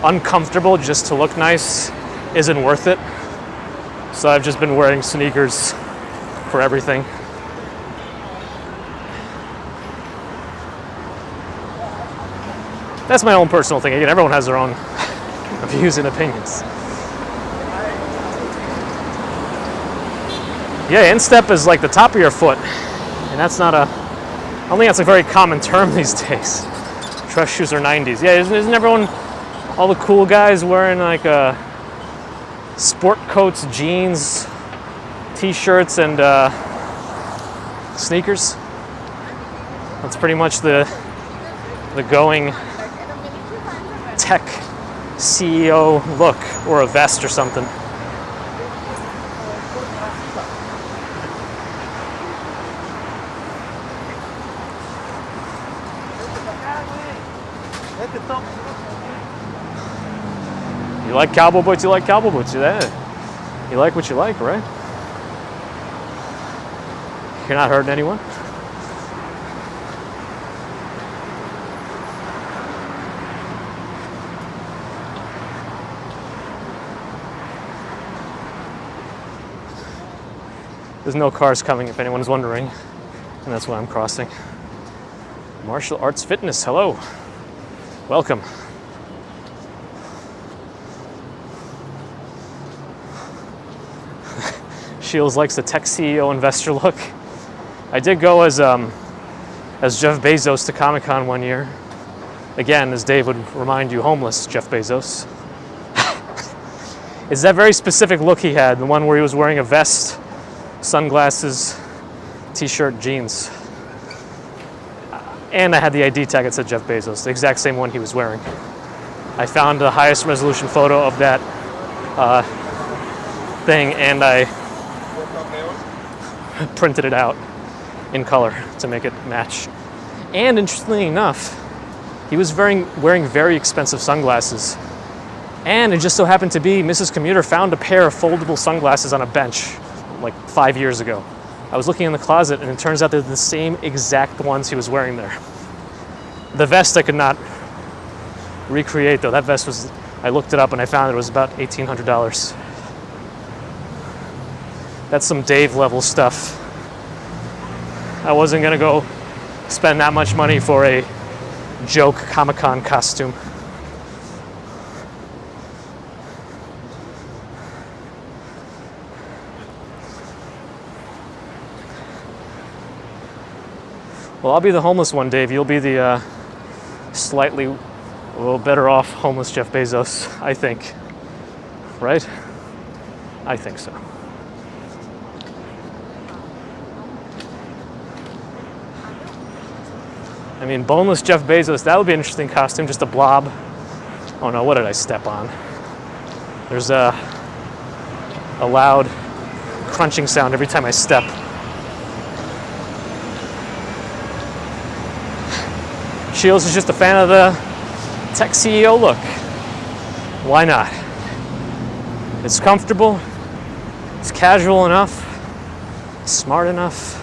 [SPEAKER 1] uncomfortable just to look nice isn't worth it. So I've just been wearing sneakers for everything. That's my own personal thing. Again, everyone has their own views and opinions. Yeah, instep is like the top of your foot, and that's not I don't think that's a very common term these days. Dress shoes are 90s. Yeah, isn't everyone, all the cool guys wearing like sport coats, jeans, t-shirts, and sneakers? That's pretty much the going tech CEO look, or a vest or something. You like cowboy boots, you like cowboy boots. You like what you like, right? You're not hurting anyone. There's no cars coming if anyone's wondering, and that's why I'm crossing. Martial Arts Fitness, hello. Welcome. Shields likes the tech CEO investor look. I did go as Jeff Bezos to Comic-Con one year. Again, as Dave would remind you, homeless Jeff Bezos. It's that very specific look he had, the one where he was wearing a vest, sunglasses, t-shirt, jeans. And I had the ID tag that said Jeff Bezos, the exact same one he was wearing. I found the highest resolution photo of that thing, and I printed it out in color to make it match. And interestingly enough, he was wearing very expensive sunglasses. And it just so happened to be Mrs. Commuter found a pair of foldable sunglasses on a bench like 5 years ago. I was looking in the closet, and it turns out they're the same exact ones he was wearing there. The vest I could not recreate, though. That vest was, I looked it up and I found it was about $1,800. That's some Dave level stuff. I wasn't gonna go spend that much money for a joke Comic-Con costume. Well, I'll be the homeless one, Dave. You'll be the slightly a little better off homeless Jeff Bezos, I think. Right? I think so. I mean, boneless Jeff Bezos, that would be an interesting costume, just a blob. Oh no, what did I step on? There's a loud crunching sound every time I step. Shields is just a fan of the tech CEO look. Why not? It's comfortable, it's casual enough, smart enough.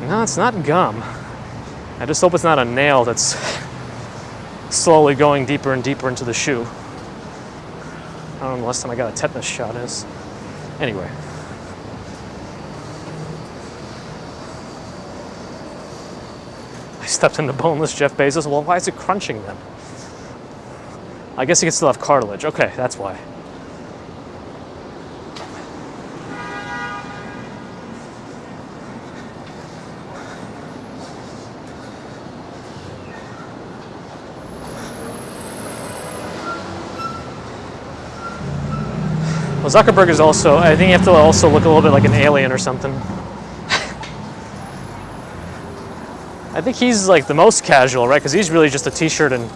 [SPEAKER 1] No, it's not gum. I just hope it's not a nail that's slowly going deeper and deeper into the shoe. I don't know, the last time I got a tetanus shot is. Anyway. I stepped into boneless Jeff Bezos. Well, why is it crunching then? I guess he can still have cartilage. Okay, that's why. Well, Zuckerberg is also, I think you have to also look a little bit like an alien or something. I think he's like the most casual, right? Because he's really just a t-shirt and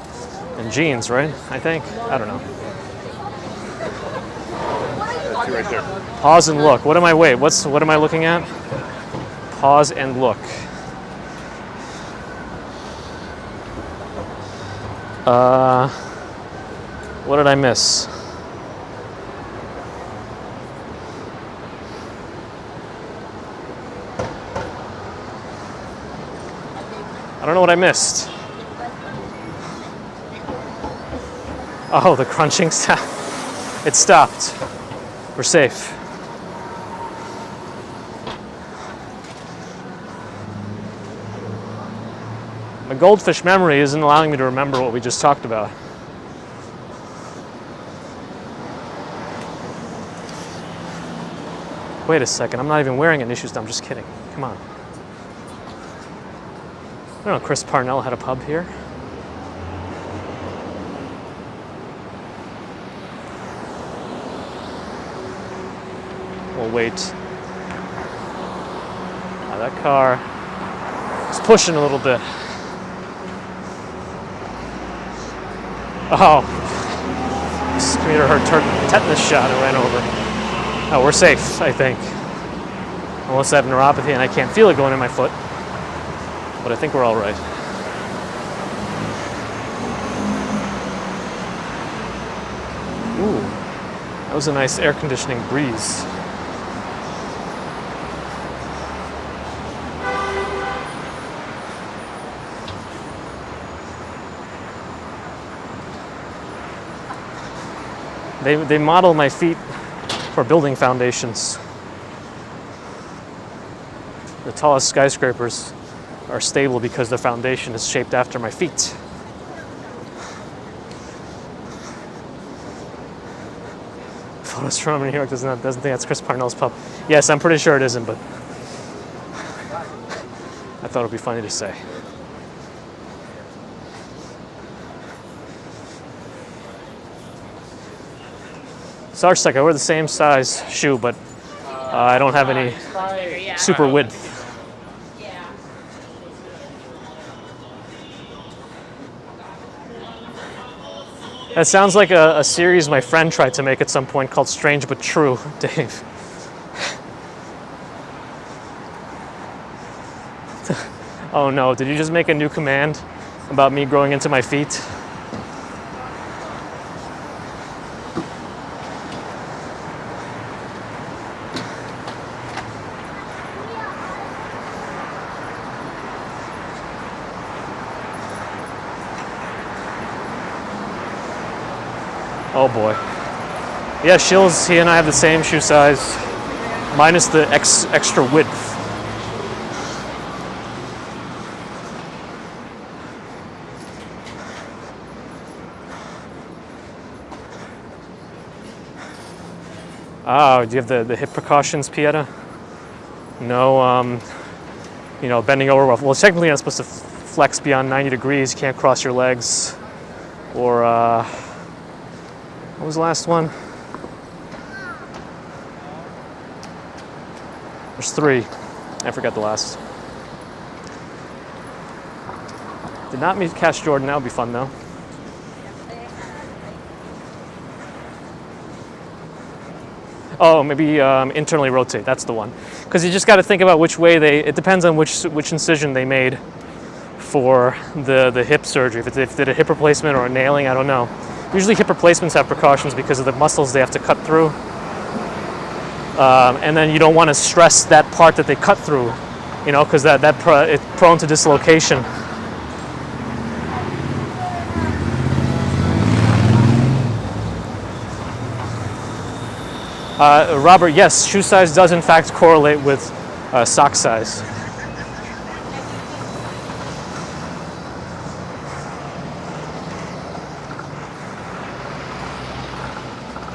[SPEAKER 1] jeans, right? I think. I don't know.
[SPEAKER 2] That's you right there.
[SPEAKER 1] Pause and look. What am I, wait, what am I looking at? Pause and look. What did I miss? I don't know what I missed. Oh, the crunching stopped. It stopped. We're safe. My goldfish memory isn't allowing me to remember what we just talked about. Wait a second, I'm not even wearing any shoes. I'm just kidding. Come on. I don't know, Chris Parnell had a pub here. We'll wait. Now that car is pushing a little bit. Oh, this commuter heard tetanus shot and ran over. Oh, we're safe, I think. Unless I have neuropathy and I can't feel it going in my foot. But I think we're all right. Ooh, that was a nice air conditioning breeze. They model my feet for building foundations. The tallest skyscrapers are stable because the foundation is shaped after my feet. Photos from New York doesn't think that's Chris Parnell's pub. Yes, I'm pretty sure it isn't, but I thought it would be funny to say. Sarge, I wear the same size shoe, but I don't have any super width. That sounds like a series my friend tried to make at some point called Strange But True, Dave. Oh no, did you just make a new command about me growing into my feet? Oh boy. Yeah, Shills, he and I have the same shoe size, minus the extra width. Oh, do you have the hip precautions, Pieta? No, bending over. Well, technically you're not supposed to flex beyond 90 degrees. You can't cross your legs. Or, what was the last one? There's 3. I forgot the last. Did not meet Cash Jordan. That would be fun, though. Oh, maybe internally rotate. That's the one. Because you just got to think about which way it depends on which incision they made for the hip surgery. If they did a hip replacement or a nailing, I don't know. Usually hip replacements have precautions because of the muscles they have to cut through. And then you don't want to stress that part that they cut through, you know, because it's prone to dislocation. Robert, yes, shoe size does in fact correlate with sock size.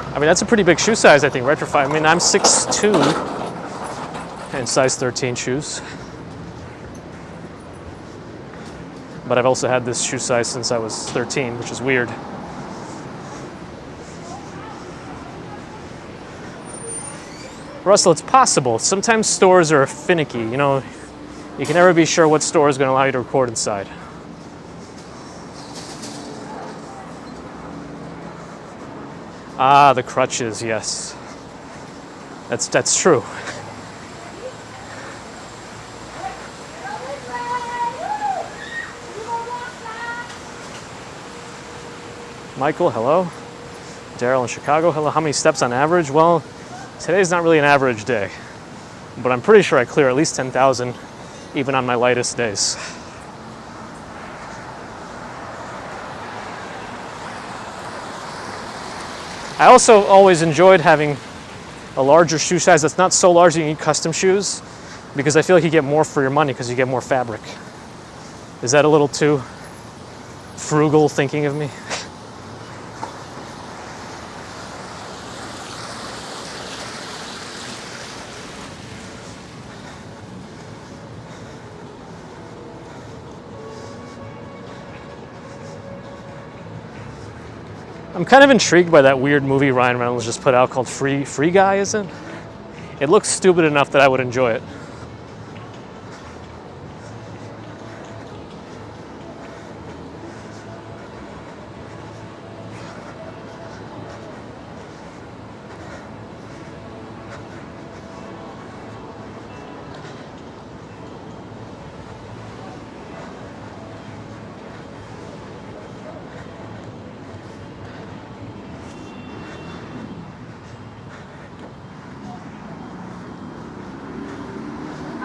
[SPEAKER 1] I mean, that's a pretty big shoe size, I think, right for 5. I mean, I'm 6'2", and size 13 shoes. But I've also had this shoe size since I was 13, which is weird. Russell, it's possible. Sometimes stores are finicky, you know. You can never be sure what store is going to allow you to record inside. Ah, the crutches, yes. That's true. Michael, hello. Daryl in Chicago, hello. How many steps on average? Well, today's not really an average day, but I'm pretty sure I clear at least 10,000 even on my lightest days. I also always enjoyed having a larger shoe size that's not so large that you need custom shoes, because I feel like you get more for your money because you get more fabric. Is that a little too frugal thinking of me? I'm kind of intrigued by that weird movie Ryan Reynolds just put out called Free Guy, is it? It looks stupid enough that I would enjoy it.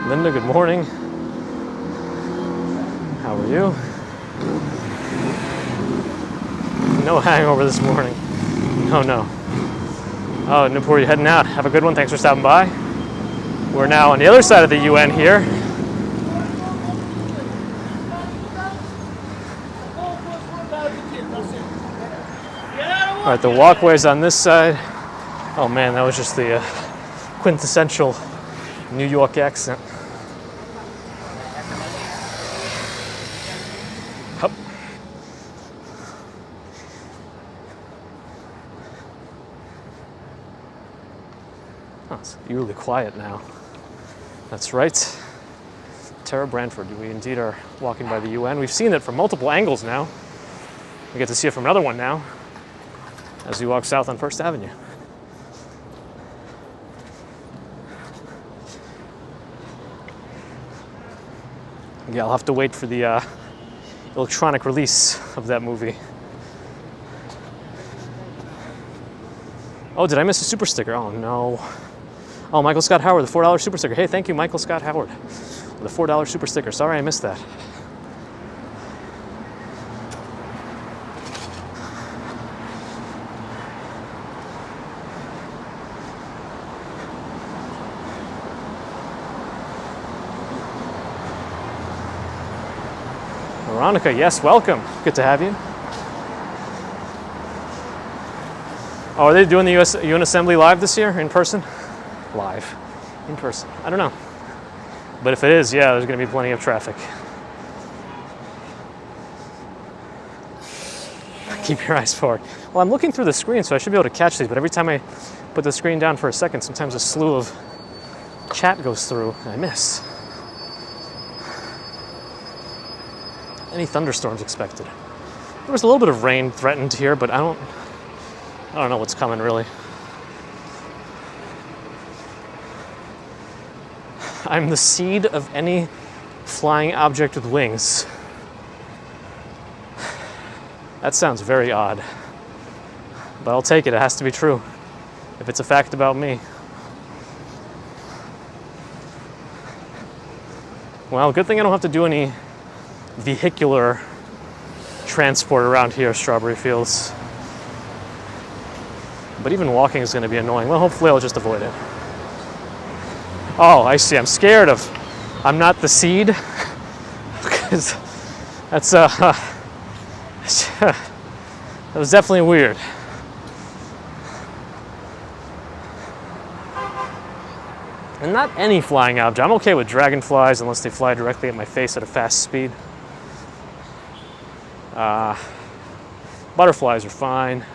[SPEAKER 1] Linda, good morning. How are you? No hangover this morning. No. Oh, Newport, you heading out. Have a good one. Thanks for stopping by. We're now on the other side of the UN here. All right, the walkway's on this side. Oh man, that was just the quintessential New York accent. Hup. Oh, it's eerily quiet now. That's right. Tara Branford, we indeed are walking by the UN. We've seen it from multiple angles now. We get to see it from another one now as we walk south on First Avenue. Yeah, I'll have to wait for the electronic release of that movie. Oh, did I miss a super sticker? Oh, no. Oh, Michael Scott Howard, the $4 super sticker. Hey, thank you, Michael Scott Howard, the $4 super sticker. Sorry I missed that. Veronica, yes, welcome. Good to have you. Oh, are they doing the UN Assembly live this year, in person? Live, in person. I don't know. But if it is, yeah, there's going to be plenty of traffic. Keep your eyes forward. Well, I'm looking through the screen, so I should be able to catch these, but every time I put the screen down for a second, sometimes a slew of chat goes through, and I miss. Any thunderstorms expected? There was a little bit of rain threatened here, but I don't know what's coming really. I'm the seed of any flying object with wings. That sounds very odd. But I'll take it. It has to be true. If it's a fact about me. Well, good thing I don't have to do any vehicular transport around here, Strawberry Fields. But even walking is going to be annoying. Well, hopefully I'll just avoid it. Oh, I see. I'm scared of... I'm not the seed. Because that's... that was definitely weird. And not any flying object. I'm okay with dragonflies unless they fly directly at my face at a fast speed. Butterflies are fine.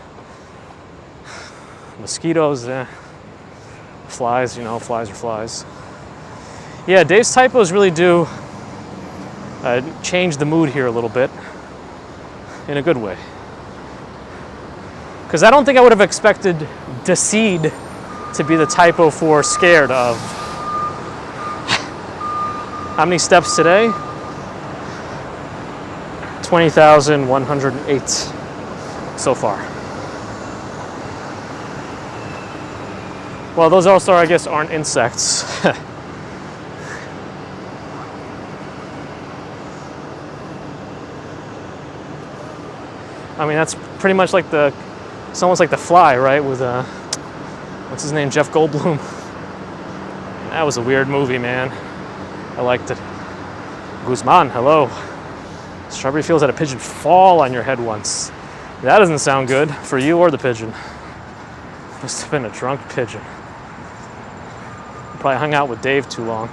[SPEAKER 1] Mosquitoes, flies, flies are flies. Yeah, Dave's typos really do change the mood here a little bit, in a good way. Because I don't think I would have expected Decede to be the typo for scared of. How many steps today? 20,108 so far. Well, those also, I guess, aren't insects. I mean, that's pretty much like it's almost like The Fly, right? With, what's his name, Jeff Goldblum. That was a weird movie, man. I liked it. Guzman, hello. Strawberry Fields had a pigeon fall on your head once. That doesn't sound good for you or the pigeon. Must have been a drunk pigeon. Probably hung out with Dave too long.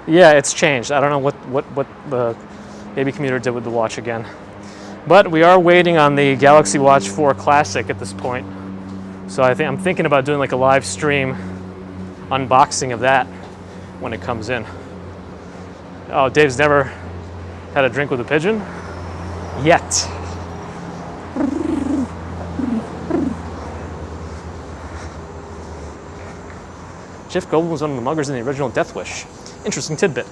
[SPEAKER 1] Yeah, it's changed. I don't know what the baby commuter did with the watch again. But we are waiting on the Galaxy Watch 4 Classic at this point. So I'm thinking about doing like a live stream unboxing of that when it comes in. Oh, Dave's never had a drink with a pigeon? Yet. Jeff Goldblum was one of the muggers in the original Death Wish. Interesting tidbit.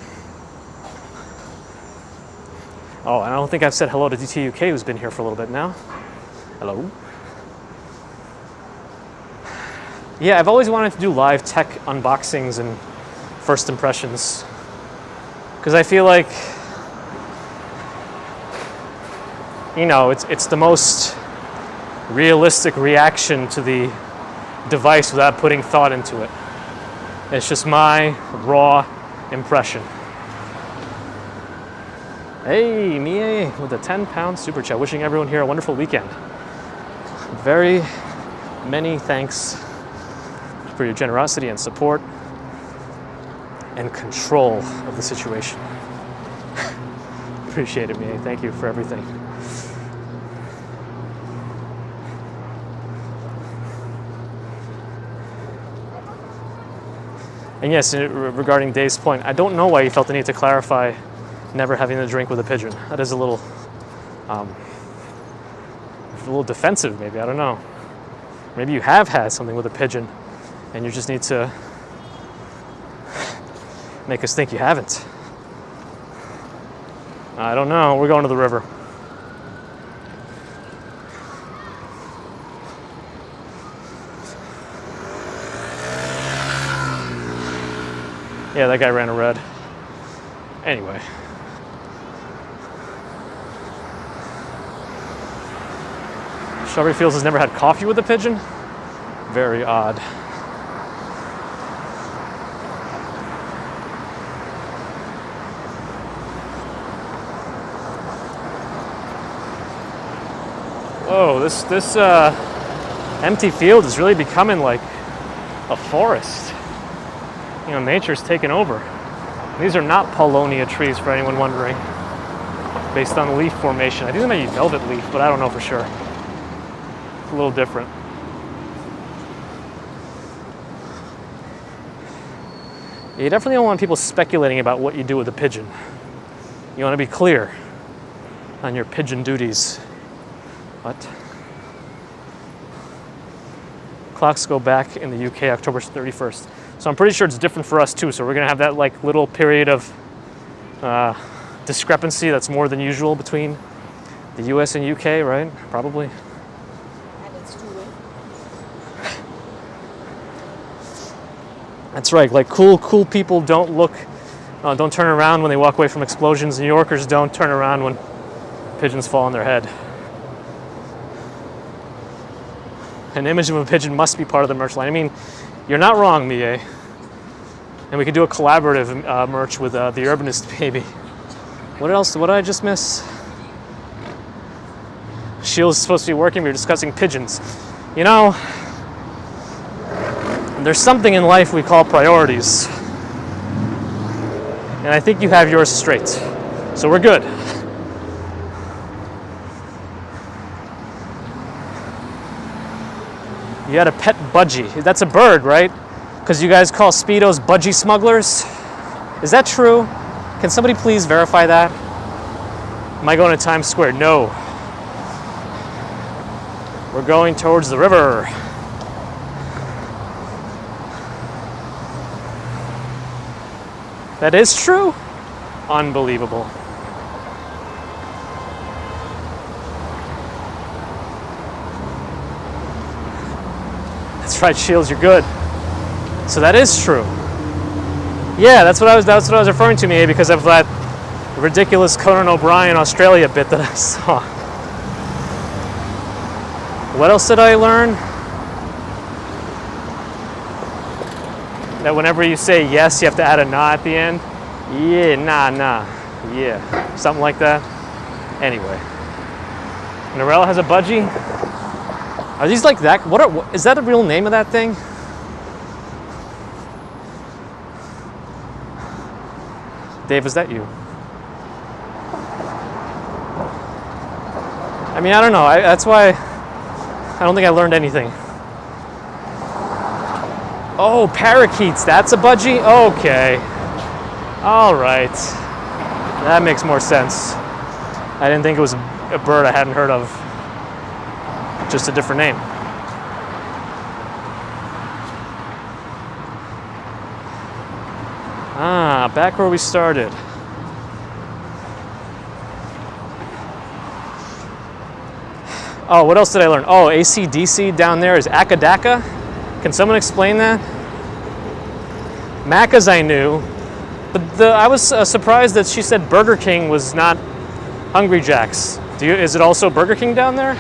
[SPEAKER 1] Oh, and I don't think I've said hello to DTUK, who's been here for a little bit now. Hello. Yeah, I've always wanted to do live tech unboxings and first impressions. Because I feel like, it's the most realistic reaction to the device without putting thought into it. It's just my raw impression. Hey, Mie with a 10-pound super chat, wishing everyone here a wonderful weekend. Very many thanks for your generosity and support and control of the situation. Appreciate it, Mie. Thank you for everything. And yes, regarding Dave's point, I don't know why you felt the need to clarify never having a drink with a pigeon. That is a little defensive, maybe. I don't know. Maybe you have had something with a pigeon, and you just need to make us think you haven't. I don't know. We're going to the river. Yeah, that guy ran a red. Anyway. Strawberry Fields has never had coffee with a pigeon? Very odd. Whoa, this empty field is really becoming like a forest. Nature's taken over. These are not Paulownia trees, for anyone wondering, based on the leaf formation. I think they might be velvet leaf, but I don't know for sure. It's a little different. You definitely don't want people speculating about what you do with a pigeon. You want to be clear on your pigeon duties. What? Clocks go back in the UK October 31st. So I'm pretty sure it's different for us too. So we're gonna have that like little period of discrepancy that's more than usual between the US and UK, right? Probably.
[SPEAKER 3] And it's 2-way.
[SPEAKER 1] That's right. Like cool people don't don't turn around when they walk away from explosions. New Yorkers don't turn around when pigeons fall on their head. An image of a pigeon must be part of the merch line. I mean, you're not wrong, Mie. And we could do a collaborative merch with the Urbanist Baby. What else? What did I just miss? Shield's supposed to be working. We were discussing pigeons. You know, there's something in life we call priorities. And I think you have yours straight. So we're good. You had a pet budgie. That's a bird, right? Because you guys call Speedos budgie smugglers? Is that true? Can somebody please verify that? Am I going to Times Square? No. We're going towards the river. That is true? Unbelievable. That's right, Shields, you're good. So that is true. Yeah, that's what I was referring to, Mia, because of that ridiculous Conan O'Brien Australia bit that I saw. What else did I learn? That whenever you say yes, you have to add a nah at the end. Yeah, nah, yeah, something like that. Anyway, Norella has a budgie. Are these like that? Is that a real name of that thing? Dave, is that you? I mean, I don't know. That's why I don't think I learned anything. Oh, parakeets. That's a budgie? Okay. All right. That makes more sense. I didn't think it was a bird I hadn't heard of. Just a different name. Ah, back where we started. Oh, what else did I learn? Oh, AC/DC down there is Akadaka. Can someone explain that? Macca's I knew, but I was surprised that she said Burger King was not Hungry Jack's. Is it also Burger King down there?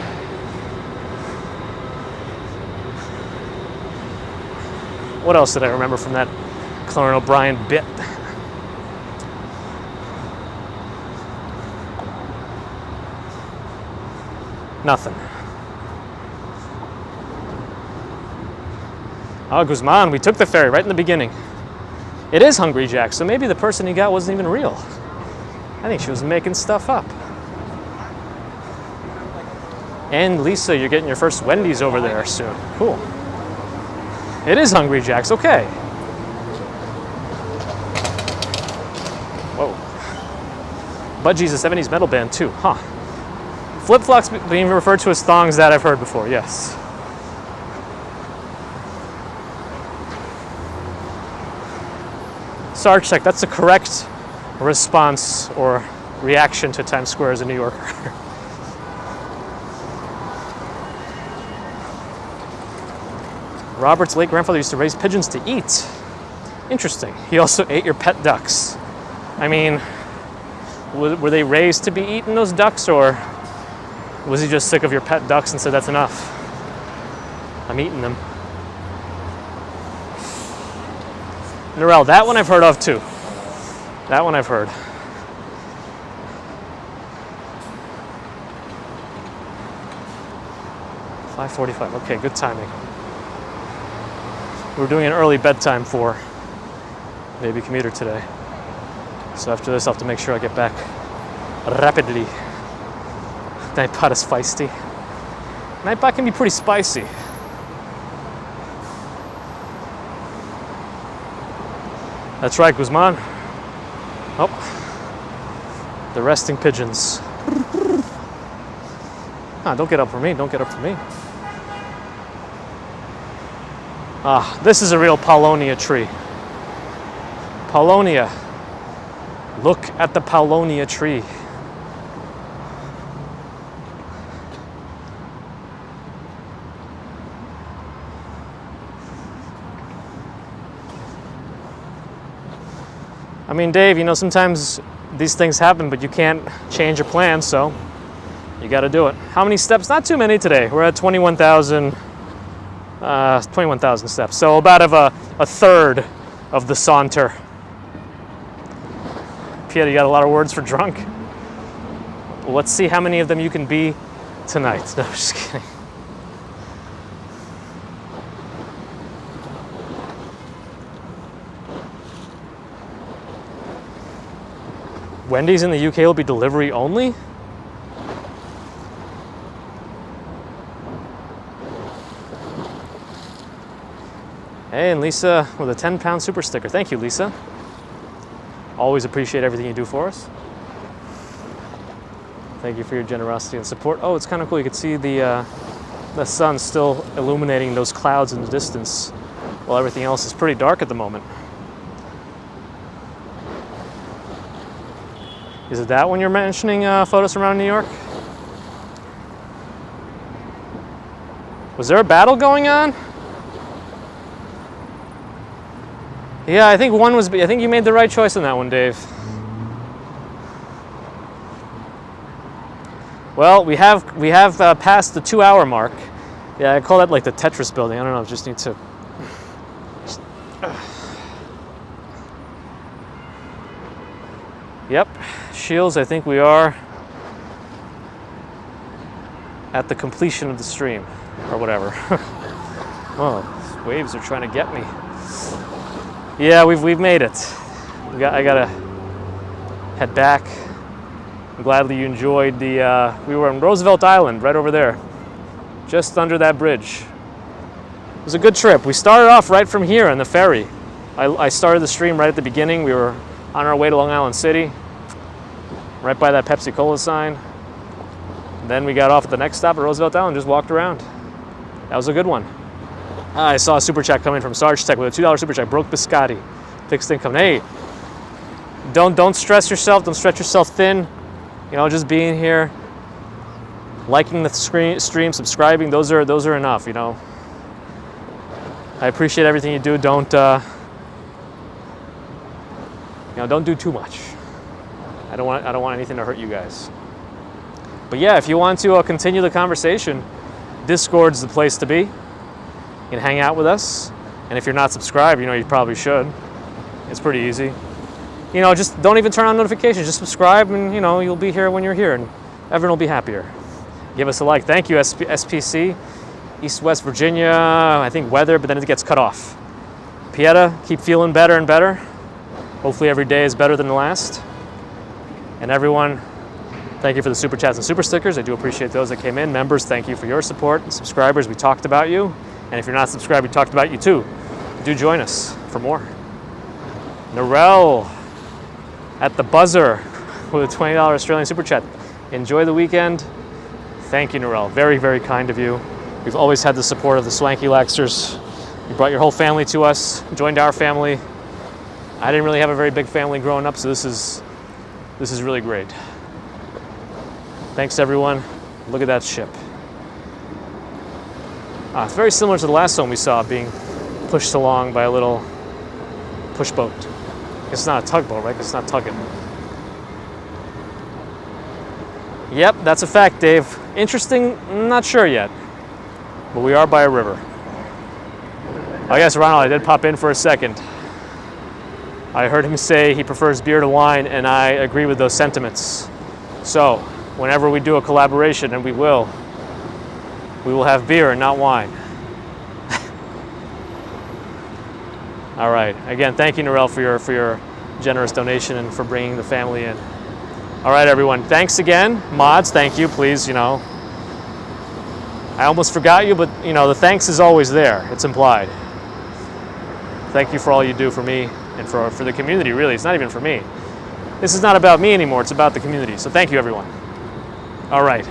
[SPEAKER 1] What else did I remember from that Conan O'Brien bit? Nothing. Oh, Guzman, we took the ferry right in the beginning. It is Hungry Jack, so maybe the person he got wasn't even real. I think she was making stuff up. And Lisa, you're getting your first Wendy's over there soon. Cool. It is Hungry Jack's, okay. Whoa. Budgie's a 70s metal band too, huh? Flip-flops being referred to as thongs, that I've heard before, yes. Sarge check, that's the correct response or reaction to Times Square as a New Yorker. Robert's late grandfather used to raise pigeons to eat. Interesting. He also ate your pet ducks. I mean, were they raised to be eaten, those ducks, or was he just sick of your pet ducks and said, that's enough? I'm eating them. Norel, that one I've heard of too. That one I've heard. $5:45, okay, good timing. We're doing an early bedtime for Baby Commuter today. So after this, I'll have to make sure I get back rapidly. Nightbot is feisty. Nightbot can be pretty spicy. That's right, Guzman. Oh, the resting pigeons. Ah, don't get up for me, don't get up for me. Ah, this is a real Paulonia tree. Paulonia. Look at the Paulonia tree. I mean, Dave, you know, sometimes these things happen, but you can't change your plans, so you got to do it. How many steps? Not too many today. We're at 21,000 steps, so about a third of the saunter. Pierre, you got a lot of words for drunk? Well, let's see how many of them you can be tonight. No, I'm just kidding. Wendy's in the UK will be delivery only? Hey, and Lisa with a 10-pound super sticker. Thank you, Lisa. Always appreciate everything you do for us. Thank you for your generosity and support. Oh, it's kind of cool. You can see the sun still illuminating those clouds in the distance while everything else is pretty dark at the moment. Is it that when you're mentioning photos from around New York? Was there a battle going on? Yeah, I think I think you made the right choice on that one, Dave. Well, we have passed the 2-hour mark. Yeah, I call that like the Tetris building. I don't know. I just need to. Yep, Shields. I think we are at the completion of the stream, or whatever. Oh, these waves are trying to get me. Yeah, we've made it. I gotta head back. I'm glad that you enjoyed the. We were on Roosevelt Island, right over there, just under that bridge. It was a good trip. We started off right from here on the ferry. I started the stream right at the beginning. We were on our way to Long Island City, right by that Pepsi Cola sign. Then we got off at the next stop at Roosevelt Island and just walked around. That was a good one. I saw a super chat coming from Sarge Tech with a $2 super chat. Broke biscotti, fixed income. Hey, don't stress yourself. Don't stretch yourself thin. You know, just being here, liking the stream, subscribing. Those are enough. You know, I appreciate everything you do. Don't do too much. I don't want anything to hurt you guys. But yeah, if you want to continue the conversation, Discord's the place to be. You can hang out with us, and if you're not subscribed, you know you probably should. It's pretty easy. You know, just don't even turn on notifications. Just subscribe, and you know you'll be here when you're here, and everyone will be happier. Give us a like. Thank you, SPC, East West Virginia. I think weather, but then it gets cut off. Pieta, keep feeling better and better. Hopefully every day is better than the last. And everyone, thank you for the super chats and super stickers. I do appreciate those that came in. Members, thank you for your support. And subscribers, we talked about you. And if you're not subscribed, we talked about you too. Do join us for more. Narelle at the buzzer with a $20 Australian super chat. Enjoy the weekend. Thank you, Narelle. Very, very kind of you. We've always had the support of the Swanky Laxters. You brought your whole family to us, joined our family. I didn't really have a very big family growing up, so this is really great. Thanks, everyone. Look at that ship. It's very similar to the last one we saw being pushed along by a little push boat. It's not a tugboat, right? 'Cause it's not tugging. Yep, that's a fact, Dave. Interesting, not sure yet. But we are by a river. I guess, Ronald, I did pop in for a second. I heard him say he prefers beer to wine, and I agree with those sentiments. So, whenever we do a collaboration, and we will have beer and not wine. All right. Again, thank you, Narelle, for your generous donation and for bringing the family in. All right, everyone. Thanks again. Mods, thank you. Please, you know, I almost forgot you, but, you know, the thanks is always there. It's implied. Thank you for all you do for me and for the community, really. It's not even for me. This is not about me anymore. It's about the community. So thank you, everyone. All right.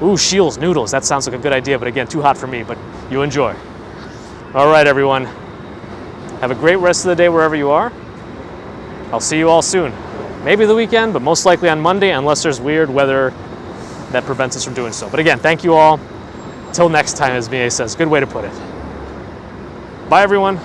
[SPEAKER 1] Ooh, Shields noodles. That sounds like a good idea, but again, too hot for me, but you enjoy. All right, everyone. Have a great rest of the day wherever you are. I'll see you all soon. Maybe the weekend, but most likely on Monday, unless there's weird weather that prevents us from doing so. But again, thank you all. Till next time, as Mia says. Good way to put it. Bye, everyone.